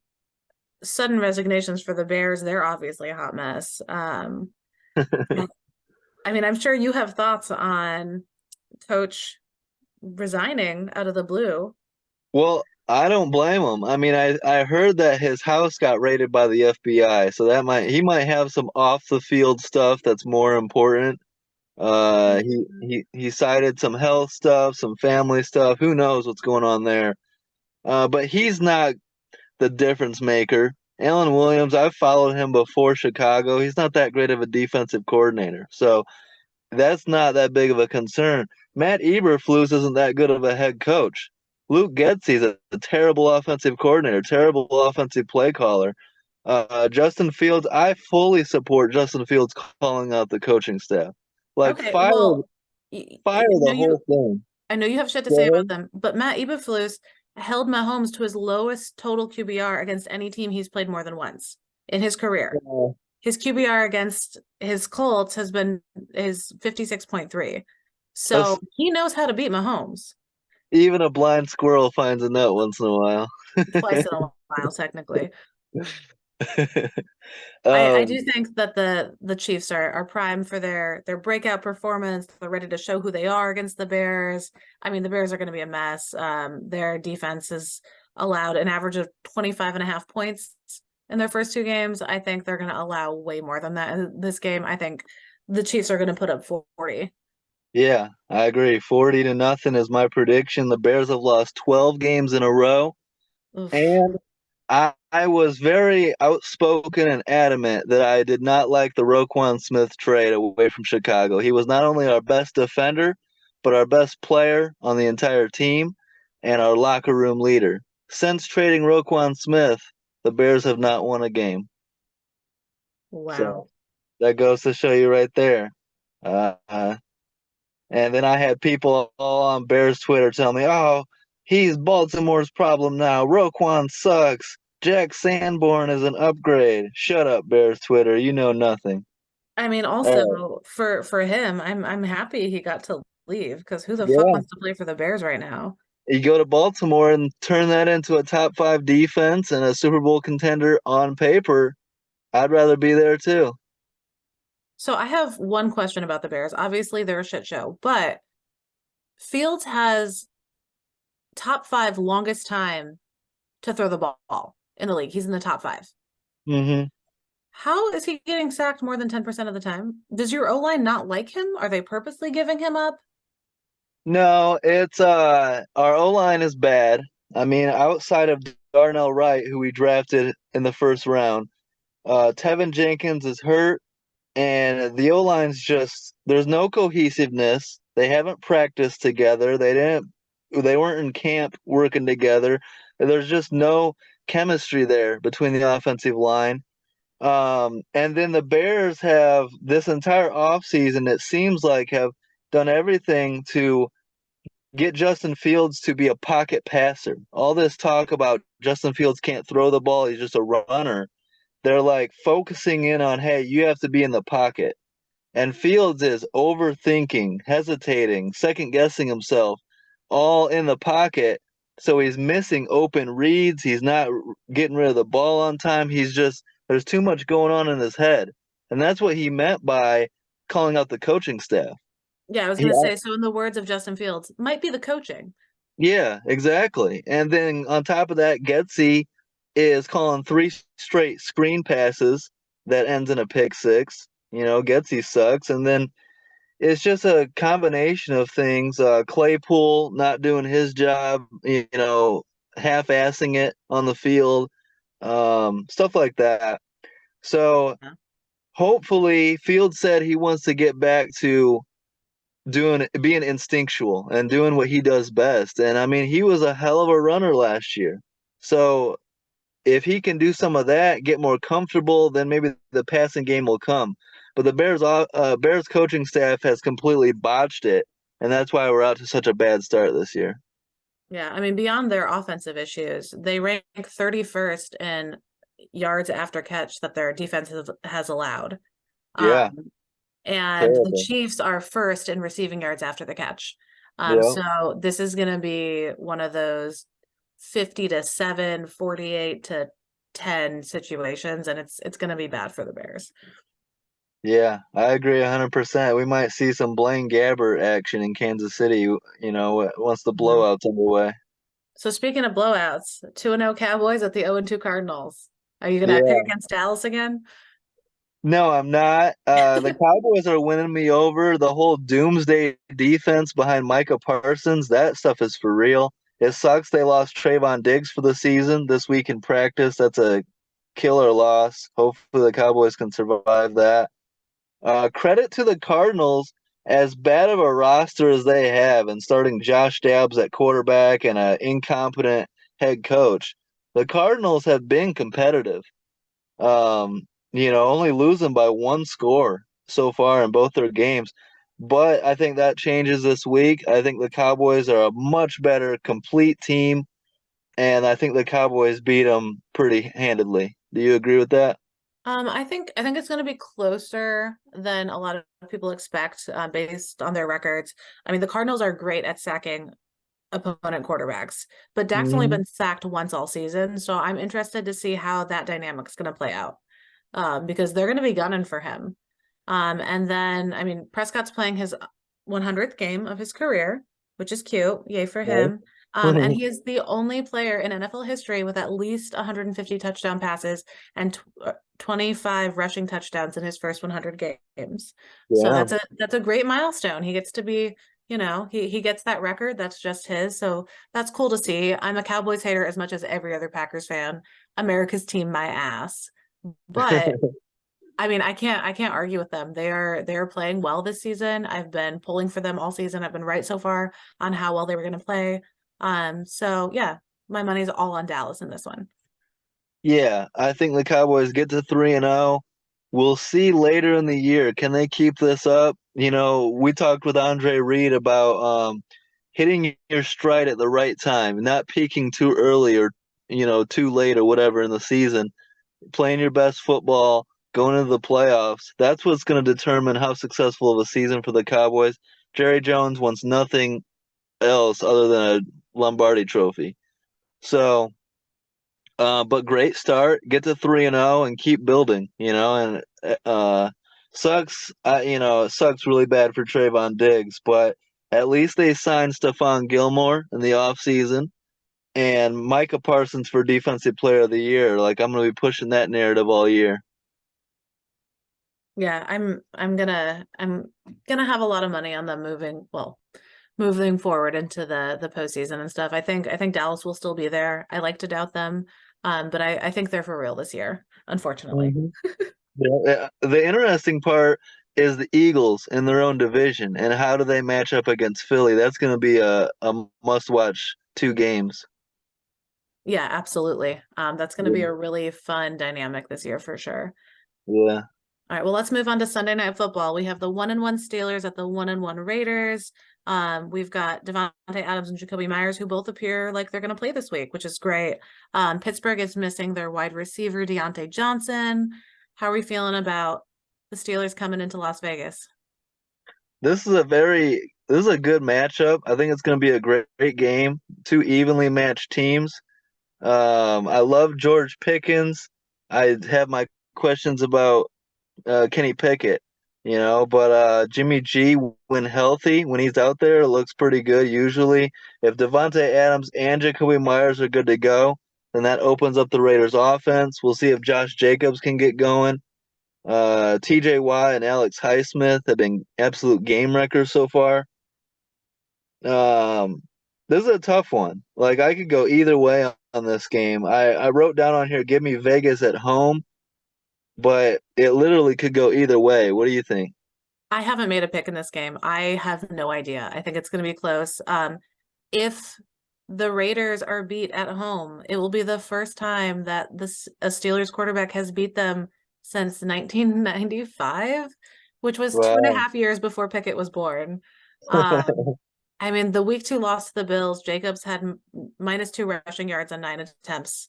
sudden resignations for the Bears, they're obviously a hot mess. I mean, I'm sure you have thoughts on coach resigning out of the blue. Well, I don't blame him. I mean, I heard that his house got raided by the FBI, so he might have some off the field stuff that's more important. He cited some health stuff, some family stuff. Who knows what's going on there? But he's not the difference maker. Alan Williams, I've followed him before Chicago. He's not that great of a defensive coordinator. So that's not that big of a concern. Matt Eberflus isn't that good of a head coach. Luke Getzey's a terrible offensive coordinator, terrible offensive play caller. Justin Fields, I fully support Justin Fields calling out the coaching staff. Like Okay, well, fire the whole thing. I know you have shit to say Go about ahead. them, but Matt Eberflus held Mahomes to his lowest total QBR against any team he's played more than once in his career. Uh, His QBR against his Colts has been his 56.3. us- So he knows how to beat Mahomes Even a blind squirrel finds a nut once in a while. twice in a while, technically. I do um, think that the Chiefs are primed for their breakout performance. They're ready to show who they are against the Bears. I mean, the Bears are going to be a mess. Their defense has allowed an average of 25 and a half points in their first 2 games. I think they're going to allow way more than that in this game. I think the Chiefs are going to put up 40. yeah, I agree. 40-0 is my prediction. The Bears have lost 12 games in a row. Oof. And I was very outspoken and adamant that I did not like the Roquan Smith trade away from Chicago. He was not only our best defender, but our best player on the entire team and our locker room leader. Since trading Roquan Smith, the Bears have not won a game. So Wow. that goes to show you right there. Uh, uh, and then I had people all on Bears Twitter tell me, "Oh, He's Baltimore's problem now. Roquan sucks. Jack Sanborn is an upgrade. Shut up, Bears Twitter. You know nothing. I mean, All right. also for him, I'm happy he got to leave because who the fuck Yeah. wants to play for the Bears right now? You go to Baltimore and turn that into a top five defense and a Super Bowl contender on paper. I'd rather be there too. So I have one question about the Bears. Obviously, they're a shit show, but Fields has top five longest time to throw the ball in the league. He's in the top five. Hmm. How is he getting sacked more than 10% of the time? Does your O-line not like him? Are they purposely giving him up? No, it's our O line is bad. I mean, outside of Darnell Wright, who we drafted in the first round, Tevin Jenkins is hurt, and the O line's just there's no cohesiveness. They haven't practiced together. They weren't in camp working together. There's just no chemistry there between the offensive line. And then the Bears have this entire offseason, it seems like, have done everything to get Justin Fields to be a pocket passer. All this talk about Justin Fields can't throw the ball, he's just a runner. They're like focusing in on, hey, you have to be in the pocket. And Fields is overthinking, hesitating, second guessing himself, all in the pocket. So he's missing open reads. He's not getting rid of the ball on time. There's too much going on in his head. And that's what he meant by calling out the coaching staff. Yeah, I was He, going to say, so in the words of Justin Fields, might be the coaching. yeah, exactly. And then on top of that, Getsy is calling three straight screen passes that ends in a pick six. Getsy sucks. And then it's just a combination of things. Claypool not doing his job, half-assing it on the field, stuff like that. So Yeah. hopefully, Field said he wants to get back to being instinctual and doing what he does best. And I mean, he was a hell of a runner last year. So if he can do some of that, get more comfortable, then maybe the passing game will come. But the Bears coaching staff has completely botched it, and that's why we're out to such a bad start this year. Yeah, I mean, beyond their offensive issues, they rank 31st in yards after catch that their defense has allowed. Yeah, Um, and the terrible. Chiefs are first in receiving yards after the catch. Yeah, So this is going to be one of those 50 to 7, 48 to 10 situations, and it's going to be bad for the Bears. yeah, I agree 100%. We might see some Blaine Gabbert action in Kansas City, once the Mhm. blowout's underway. So speaking of blowouts, 2-0 Cowboys at the 0-2 Cardinals. Are you going to pick Yeah. against Dallas again? No, I'm not. The Cowboys are winning me over. The whole doomsday defense behind Micah Parsons, that stuff is for real. It sucks they lost Trayvon Diggs for the season this week in practice. That's a killer loss. Hopefully the Cowboys can survive that. Credit to the Cardinals, as bad of a roster as they have, and starting Josh Dobbs at quarterback and an incompetent head coach. The Cardinals have been competitive. Um, only losing by one score so far in both their games. But I think that changes this week. I think the Cowboys are a much better complete team, and I think the Cowboys beat them pretty handedly. Do you agree with that? I think it's going to be closer than a lot of people expect, based on their records. I mean, the Cardinals are great at sacking opponent quarterbacks, but Dak's only Hmm. been sacked once all season, so I'm interested to see how that dynamic's going to play out, because they're going to be gunning for him. And then, I mean, Prescott's playing his 100th game of his career, which is cute. Yay for Right. him. And he is the only player in NFL history with at least 150 touchdown passes and 25 rushing touchdowns in his first 100 games. So Yeah. that's a great milestone. He gets to be, he gets that record. That's just his. So that's cool to see. I'm a Cowboys hater as much as every other Packers fan. America's team, my ass. But I mean, I can't argue with them. They are playing well this season. I've been pulling for them all season. I've been right so far on how well they were going to play. So yeah, my money's all on Dallas in this one. Yeah, I think the Cowboys get to 3-0. We'll see later in the year. Can they keep this up? We talked with Andre Reed about hitting your stride at the right time, not peaking too early or too late or whatever in the season, playing your best football, going into the playoffs. That's what's going to determine how successful of a season for the Cowboys. Jerry Jones wants nothing else other than a Lombardi trophy. So, but great start. Get to 3-0 and keep building, and sucks, it sucks really bad for Trayvon Diggs, but at least they signed Stephon Gilmore in the offseason and Micah Parsons for Defensive Player of the Year. Like, I'm going to be pushing that narrative all year. Yeah, I'm gonna have a lot of money on them moving forward into the postseason and stuff. I think Dallas will still be there. I like to doubt them. But I think they're for real this year, unfortunately. Mhm. The interesting part is the Eagles in their own division and how do they match up against Philly. That's going to be a must-watch 2 games. Yeah, absolutely. That's gonna be Yeah. a really fun dynamic this year for sure. Yeah. All right, well, let's move on to Sunday Night Football. We have the 1-1 Steelers at the 1-1 Raiders. We've got Devontae Adams and Jacoby Myers, who both appear like they're going to play this week, which is great. Pittsburgh is missing their wide receiver, Deontay Johnson. How are we feeling about the Steelers coming into Las Vegas? This is a good matchup. I think it's going to be a great game. 2 evenly matched teams. I love George Pickens. I have my questions about Kenny Pickett, but Jimmy G, when healthy, when he's out there, looks pretty good usually. If Devontae Adams and Jacoby Myers are good to go, then that opens up the Raiders' offense. We'll see if Josh Jacobs can get going. TJ Watt and Alex Highsmith have been absolute game wreckers so far. Um, this is a tough one. Like, I could go either way on this game. I wrote down on here, give me Vegas at home, but it literally could go either way. What do you think? I haven't made a pick in this game. I have no idea. I think it's going to be close. If the Raiders are beat at home, it will be the first time that a Steelers quarterback has beat them since 1995, which was two and a Wow. half years before Pickett was born. I mean, the week 2 loss to the Bills, Jacobs had -2 rushing yards on 9 attempts,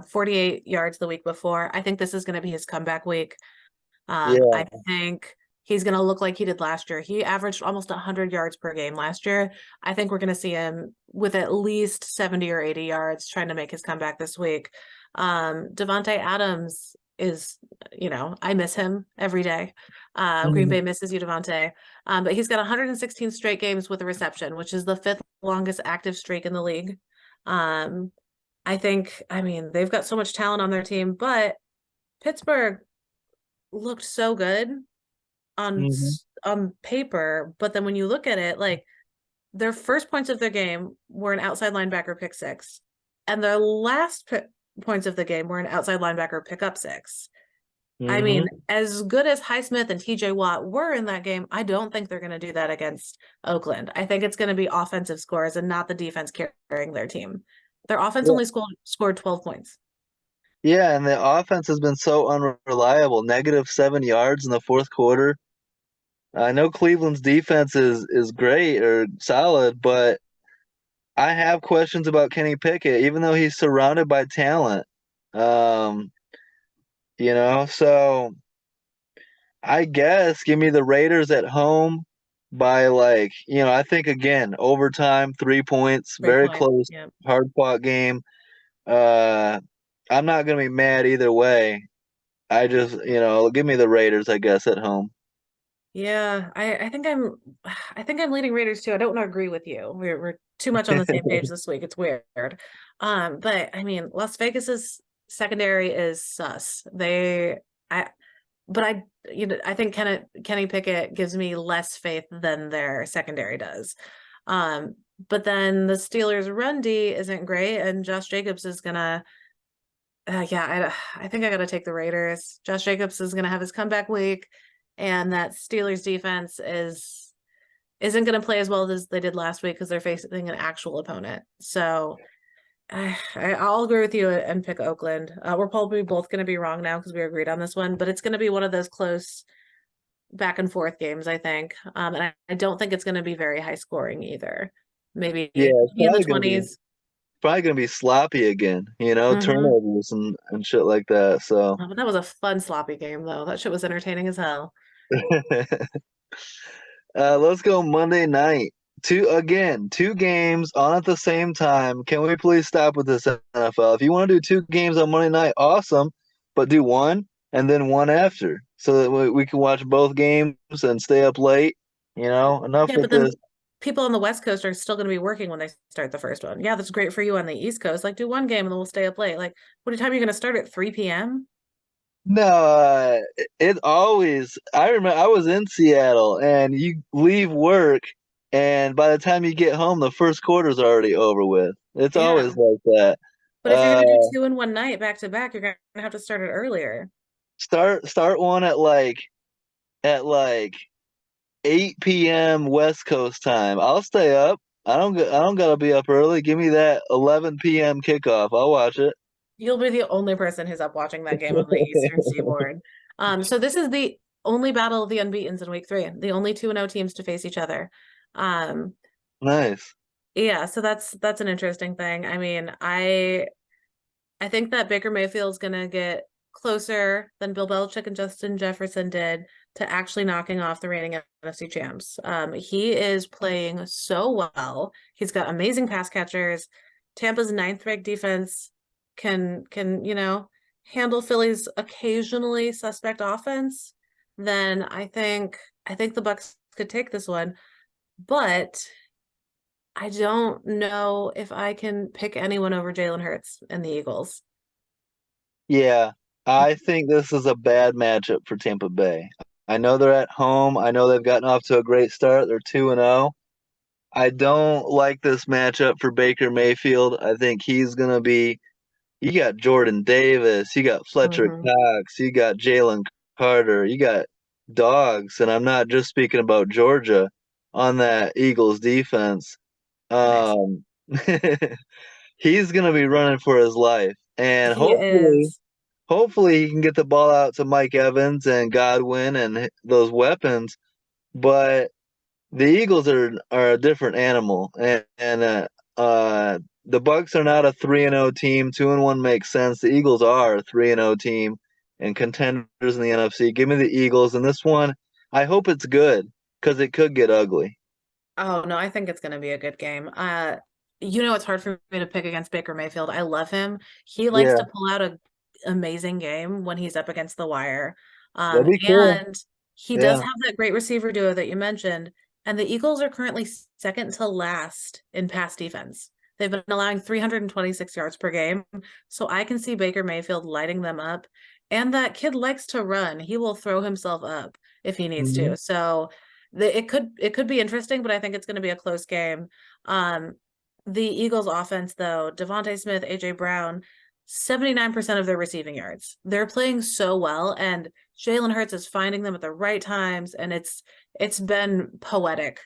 48 yards the week before. I think this is going to be his comeback week. Yeah. I think he's going to look like he did last year. He averaged almost 100 yards per game last year. I think we're going to see him with at least 70 or 80 yards trying to make his comeback this week. Devontae Adams is, I miss him every day. Green Bay misses you, Devontae. But he's got 116 straight games with a reception, which is the 5th longest active streak in the league. I mean, they've got so much talent on their team, but Pittsburgh looked so good on Hmm. on paper, but then when you look at it, like their first points of their game were an outside linebacker pick six, and their last points of the game were an outside linebacker pick up six. I mean, Hmm. as good as Highsmith and TJ Watt were in that game, I don't think they're going to do that against Oakland. I think it's going to be offensive scores and not the defense carrying their team. Their offense Yeah. only scored 12 points. Yeah, and the offense has been so unreliable. -7 yards in the fourth quarter. I know Cleveland's defense is great or solid, but I have questions about Kenny Pickett, even though he's surrounded by talent. Um, so I guess give me the Raiders at home by, like, I think again, overtime, 3 points, Great very point. close, Yeah. hard fought game. Uh, I'm not gonna be mad either way. I just, give me the Raiders, I guess, at home. Yeah, I think I'm leading Raiders too. I don't want to agree with you. We're too much on the same page this week. It's weird. But I mean, Las Vegas's secondary is sus. I but I think Kenny Pickett gives me less faith than their secondary does. Um, but then the Steelers' run D isn't great, and Josh Jacobs is gonna yeah, I think I got to take the Raiders. Josh Jacobs is going to have his comeback week, and that Steelers defense isn't going to play as well as they did last week because they're facing an actual opponent. So I'll agree with you and pick Oakland. We're probably both going to be wrong now because we agreed on this one, but it's going to be one of those close back and forth games, I think. And I don't think it's going to be very high scoring either. maybe Yeah, it's maybe in the 20s. probably gonna be sloppy again, Mm-hmm. turnovers and shit like that. So Oh, but that was a fun sloppy game though. That shit was entertaining as hell. let's go Monday night. Two games on at the same time. Can we please stop with this NFL? If you want to do two games on Monday night, awesome, but do one and then one after so that we can watch both games and stay up late. Enough Yeah, with but then this. people on the West Coast are still going to be working when they start the first one. Yeah, that's great for you on the East Coast. Like, do one game and then we'll stay up late. Like, what time are you going to start at 3 p.m.? No, it always. I remember I was in Seattle, and you leave work, and by the time you get home, the first quarter's already over with. It's always Yeah. like that. But if you're Uh, going to do two in one night back to back, you're going to have to start it earlier. start one at like 8 p.m. West Coast time. I'll stay up. I don't gotta be up early. Give me that 11 p.m. kickoff. I'll watch it. You'll be the only person who's up watching that game on the Eastern Seaboard. So this is the only battle of the unbeatens in week three, the only 2-0 teams to face each other. Um, Nice. yeah, so that's an interesting thing. I mean, I think that Baker Mayfield's gonna get closer than Bill Belichick and Justin Jefferson did to actually knocking off the reigning NFC champs. He is playing so well. He's got amazing pass catchers. Tampa's ninth ranked defense can handle Philly's occasionally suspect offense. Then I think the Bucks could take this one, but I don't know if I can pick anyone over Jalen Hurts and the Eagles. Yeah, I think this is a bad matchup for Tampa Bay. I know they're at home. I know they've gotten off to a great start. They're 2-0. I don't like this matchup for Baker Mayfield. I think he's going to be. You got Jordan Davis, you got Fletcher Hmm. Cox, you got Jalen Carter, you got dogs, and I'm not just speaking about Georgia on that Eagles defense. Nice. Um, he's going to be running for his life, and He hopefully is. hopefully he can get the ball out to Mike Evans and Godwin and those weapons. But the Eagles are a different animal, and the Bucks are not a 3-0 team. 2-1 makes sense. The Eagles are a 3-0 team and contenders in the NFC. Give me the Eagles, and this one, I hope it's good because it could get ugly. Oh no, I think it's going to be a good game. It's hard for me to pick against Baker Mayfield. I love him. He likes Yeah, to pull out a amazing game when he's up against the wire. that'd be cool. And he does Yeah. have that great receiver duo that you mentioned. And the Eagles are currently second to last in pass defense. They've been allowing 326 yards per game. So I can see Baker Mayfield lighting them up. And that kid likes to run. He will throw himself up if he needs Mhm. to. So it could be interesting, but I think it's going to be a close game. Um, the Eagles offense, though, Devontae Smith, AJ Brown, 79% of their receiving yards. They're playing so well, and Jalen Hurts is finding them at the right times, and it's been poetic.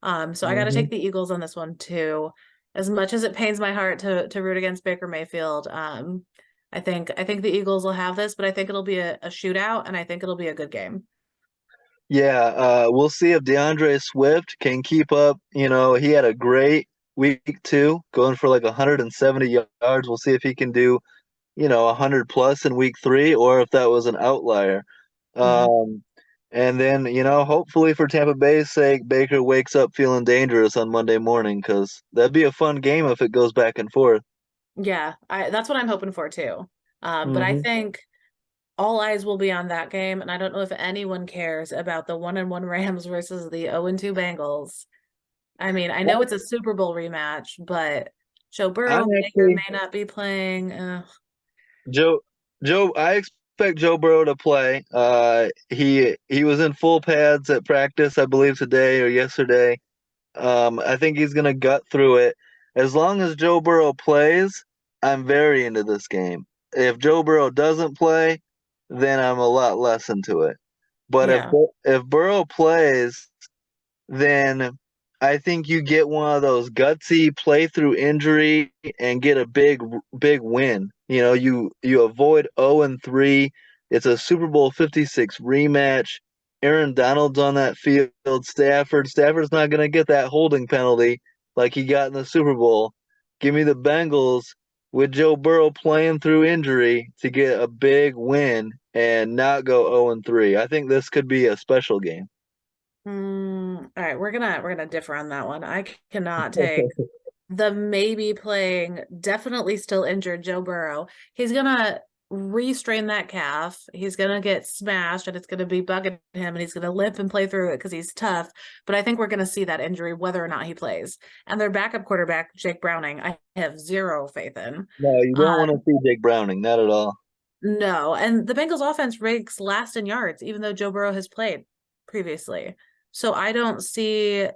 So I got to take Mhm. the Eagles on this one too. As much as it pains my heart to root against Baker Mayfield, I think the Eagles will have this, but I think it'll be a shootout, and I think it'll be a good game. Yeah, we'll see if DeAndre Swift can keep up. He had a great week two, going for like 170 yards. We'll see if he can do 100 plus in week three, or if that was an outlier. Mhm. Um, and then, hopefully for Tampa Bay's sake, Baker wakes up feeling dangerous on Monday morning because that'd be a fun game if it goes back and forth. Yeah, that's what I'm hoping for too. But I Hmm. think all eyes will be on that game, and I don't know if anyone cares about the 1-1 Rams versus the 0-2 Bengals. I mean, I know it's a Super Bowl rematch, but Joe I Burrow may or actually, may not be playing. Joe, I expect Joe Burrow to play. He was in full pads at practice, I believe today or yesterday. I think he's gonna gut through it. As long as Joe Burrow plays, I'm very into this game. If Joe Burrow doesn't play, then I'm a lot less into it. But if Yeah, if Burrow plays, then I think you get one of those gutsy play through injury and get a big win. You avoid 0-3. It's a Super Bowl 56 rematch. Aaron Donald's on that field. Stafford's not going to get that holding penalty. like he got in the Super Bowl. Give me the Bengals with Joe Burrow playing through injury to get a big win and not go 0-3. I think this could be a special game. All right, we're gonna differ on that one. I cannot take the maybe playing, definitely still injured Joe Burrow. He's gonna restrain that calf. He's gonna get smashed and it's gonna be bugging him and he's gonna limp and play through it because he's tough. But I think we're gonna see that injury whether or not he plays. And their backup quarterback, Jake Browning, I have zero faith in. No, you don't want to Um, see Jake Browning, not at all. no, and the Bengals offense ranks last in yards, even though Joe Burrow has played previously. So I don't see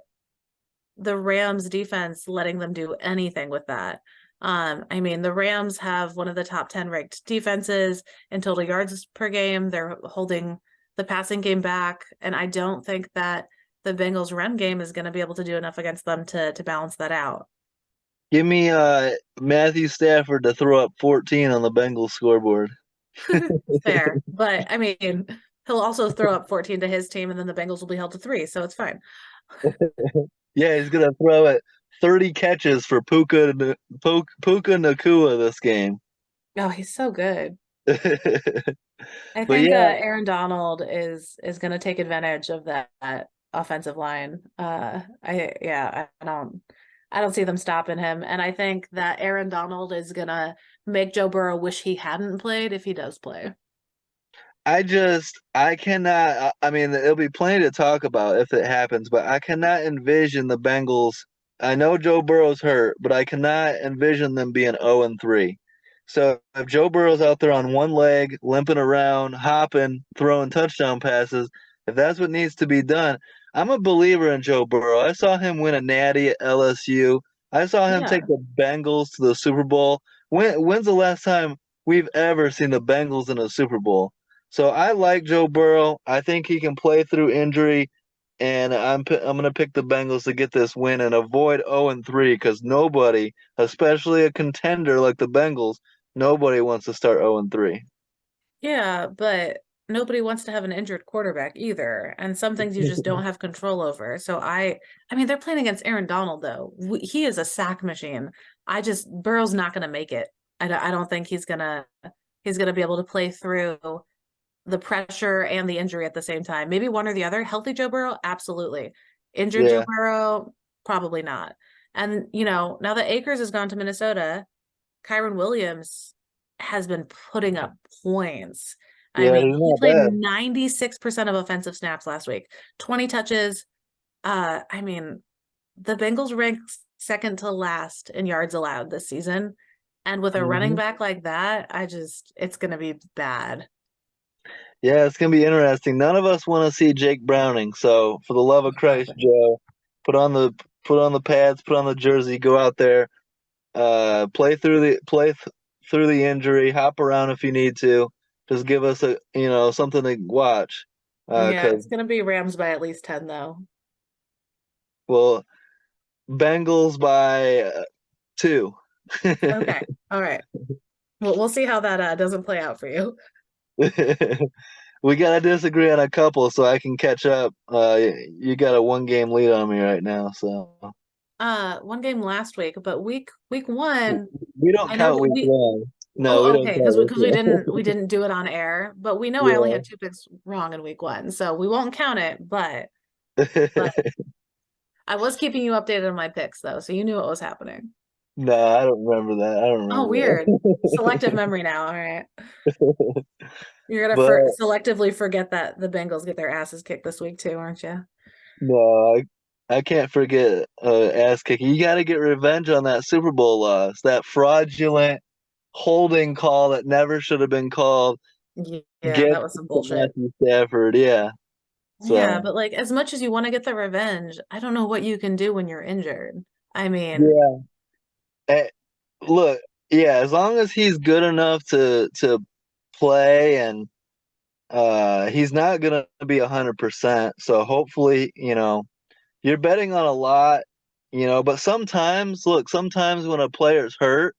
the Rams defense letting them do anything with that. I mean, the Rams have one of the top 10 ranked defenses in total yards per game. They're holding the passing game back, and I don't think that the Bengals run game is going to be able to do enough against them to balance that out. Give me Matthew Stafford to throw up 14 on the Bengals scoreboard. Fair, but I mean, he'll also throw up 14 to his team, and then the Bengals will be held to 3, so it's fine. Yeah, he's gonna throw it 30 catches for Puka Nakua this game. Oh, he's so good. But I think yeah, Aaron Donald is going to take advantage of that offensive line. I don't see them stopping him, and I think that Aaron Donald is going to make Joe Burrow wish he hadn't played if he does play. I cannot. I mean, it'll be plenty to talk about if it happens, but I cannot envision the Bengals. I know Joe Burrow's hurt, but I cannot envision them being 0-3. So if Joe Burrow's out there on one leg, limping around, hopping, throwing touchdown passes, if that's what needs to be done, I'm a believer in Joe Burrow. I saw him win a natty at LSU. I saw him Yeah. take the Bengals to the Super Bowl. When's the last time we've ever seen the Bengals in a Super Bowl? So I like Joe Burrow. I think he can play through injury, and I'm gonna pick the Bengals to get this win and avoid 0-3 because nobody, especially a contender like the Bengals, nobody wants to start 0-3. Yeah, but nobody wants to have an injured quarterback either, and some things you just don't have control over. So I mean, they're playing against Aaron Donald though. He is a sack machine. Burrow's not going to make it. I don't think he's gonna be able to play through the pressure and the injury at the same time. Maybe one or the other. Healthy Joe Burrow, absolutely. Injured Joe Yeah, Burrow, probably not. And now that Akers has gone to Minnesota, Kyron Williams has been putting up points. I yeah, mean, he's he not played bad. 96% of offensive snaps last week, 20 touches. I mean, the Bengals ranked second to last in yards allowed this season. And with a running Hmm. back like that, it's going to be bad. Yeah, it's gonna be interesting. None of us want to see Jake Browning, so for the love of Christ, Exactly. Joe, put on the pads, put on the jersey, go out there, through the injury, hop around if you need to. Just give us something to watch. Yeah, Because it's going to be Rams by at least 10, though. well, Bengals by 2. Okay. All right. Well, we'll see how that doesn't play out for you. We gotta disagree on a couple so I can catch up. You got a 1 game lead on me right now, so One game last week, but week one, we don't I know count week we one. No, we oh, don't okay, count because we, week because we one. didn't we didn't do it on air, but we know I only had two picks wrong in week one, so we won't count it, but Yeah. I was keeping you updated on my picks though, so you knew what was happening. No, I don't remember that. I don't Oh, remember weird. Selective memory now. All right. that. You're gonna But selectively forget that the Bengals get their asses kicked this week too, aren't you? no, I can't forget ass kicking. You got to get revenge on that Super Bowl loss, that fraudulent holding call that never should have been called. Yeah, Get that was some to bullshit. Matthew Stafford, yeah. Yeah, So but like as much as you want to get the revenge, I don't know what you can do when you're injured. I mean, yeah, eh, look, yeah. As long as he's good enough to play, and he's not gonna be 100%. So hopefully, you're betting on a lot, but sometimes, look, sometimes when a player's hurt,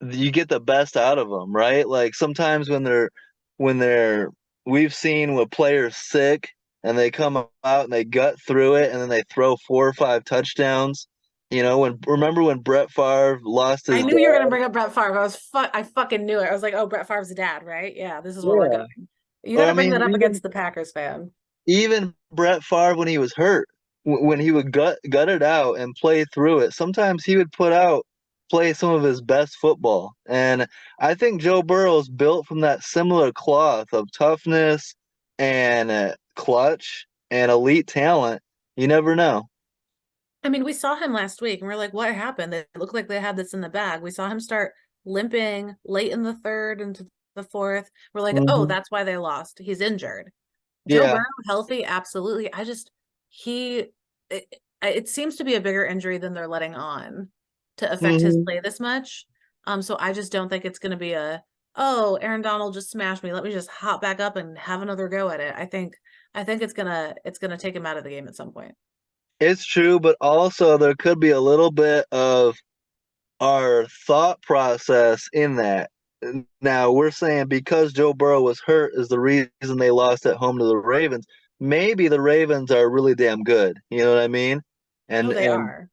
you get the best out of them, right? Like sometimes when they're we've seen with players sick and they come out and they gut through it and then they throw 4 or 5 touchdowns You know, when remember when Brett Favre lost I his knew you were gonna dad? bring up Brett Favre. I fucking knew it. I was like, oh, Brett Favre's dad, right? Yeah, this is where we're Yeah. going. You got Or to I bring mean, that up even against the Packers fan. even Brett Favre when he was hurt, when he would gut it out and play through it, sometimes he would play some of his best football. And I think Joe Burrow is built from that similar cloth of toughness and clutch and elite talent. You never know. I mean, we saw him last week and we're like, what happened? It looked like they had this in the bag. We saw him start limping late in the third into the fourth. We're like, oh, Hmm. that's why they lost. He's injured. Joe Yeah. Burrow, healthy, absolutely. He, it seems to be a bigger injury than they're letting on to affect his Hmm. play this much. So I just don't think it's going to be oh, Aaron Donald just smashed me. Let me just hop back up and have another go at it. I think it's gonna take him out of the game at some point. It's true, but also there could be a little bit of our thought process in that. Now we're saying because Joe Burrow was hurt is the reason they lost at home to the Ravens. Maybe the Ravens are really damn good. You know what I mean? Oh, And they and are.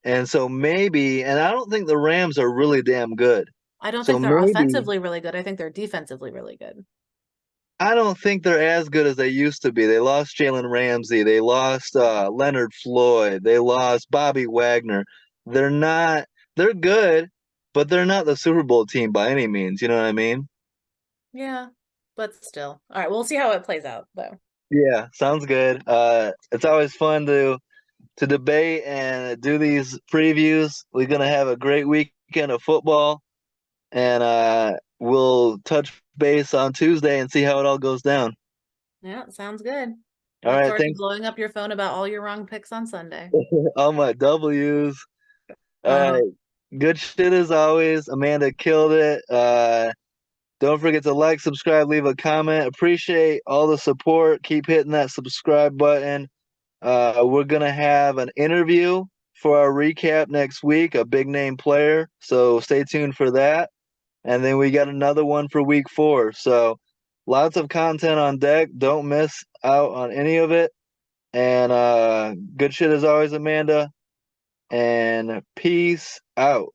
and so maybe, and I don't think the Rams are really damn good. I don't So think they're maybe offensively really good. I think they're defensively really good. I don't think they're as good as they used to be. They lost Jalen Ramsey. They lost Leonard Floyd. They lost Bobby Wagner. They're not. They're good, but they're not the Super Bowl team by any means. You know what I mean? Yeah, but still. All right, we'll see how it plays out though. Yeah, sounds good. It's always fun to debate and do these previews. We're gonna have a great weekend of football, and we'll touch base on Tuesday and see how it all goes down. Yeah, sounds good. All Look right, forward to thanks. blowing up your phone about all your wrong picks on Sunday. All my W's. All Uh-huh. right. Good shit as always. Amanda killed it. Don't forget to like, subscribe, leave a comment. Appreciate all the support. Keep hitting that subscribe button. We're gonna have an interview for our recap next week, a big name player. So stay tuned for that. And then we got another one for week 4. So lots of content on deck. Don't miss out on any of it. And good shit as always, Amanda. And peace out.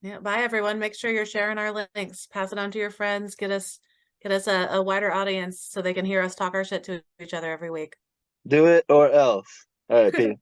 Yeah, bye everyone. Make sure you're sharing our links. Pass it on to your friends. Get us a wider audience so they can hear us talk our shit to each other every week. Do it or else. All right, peace.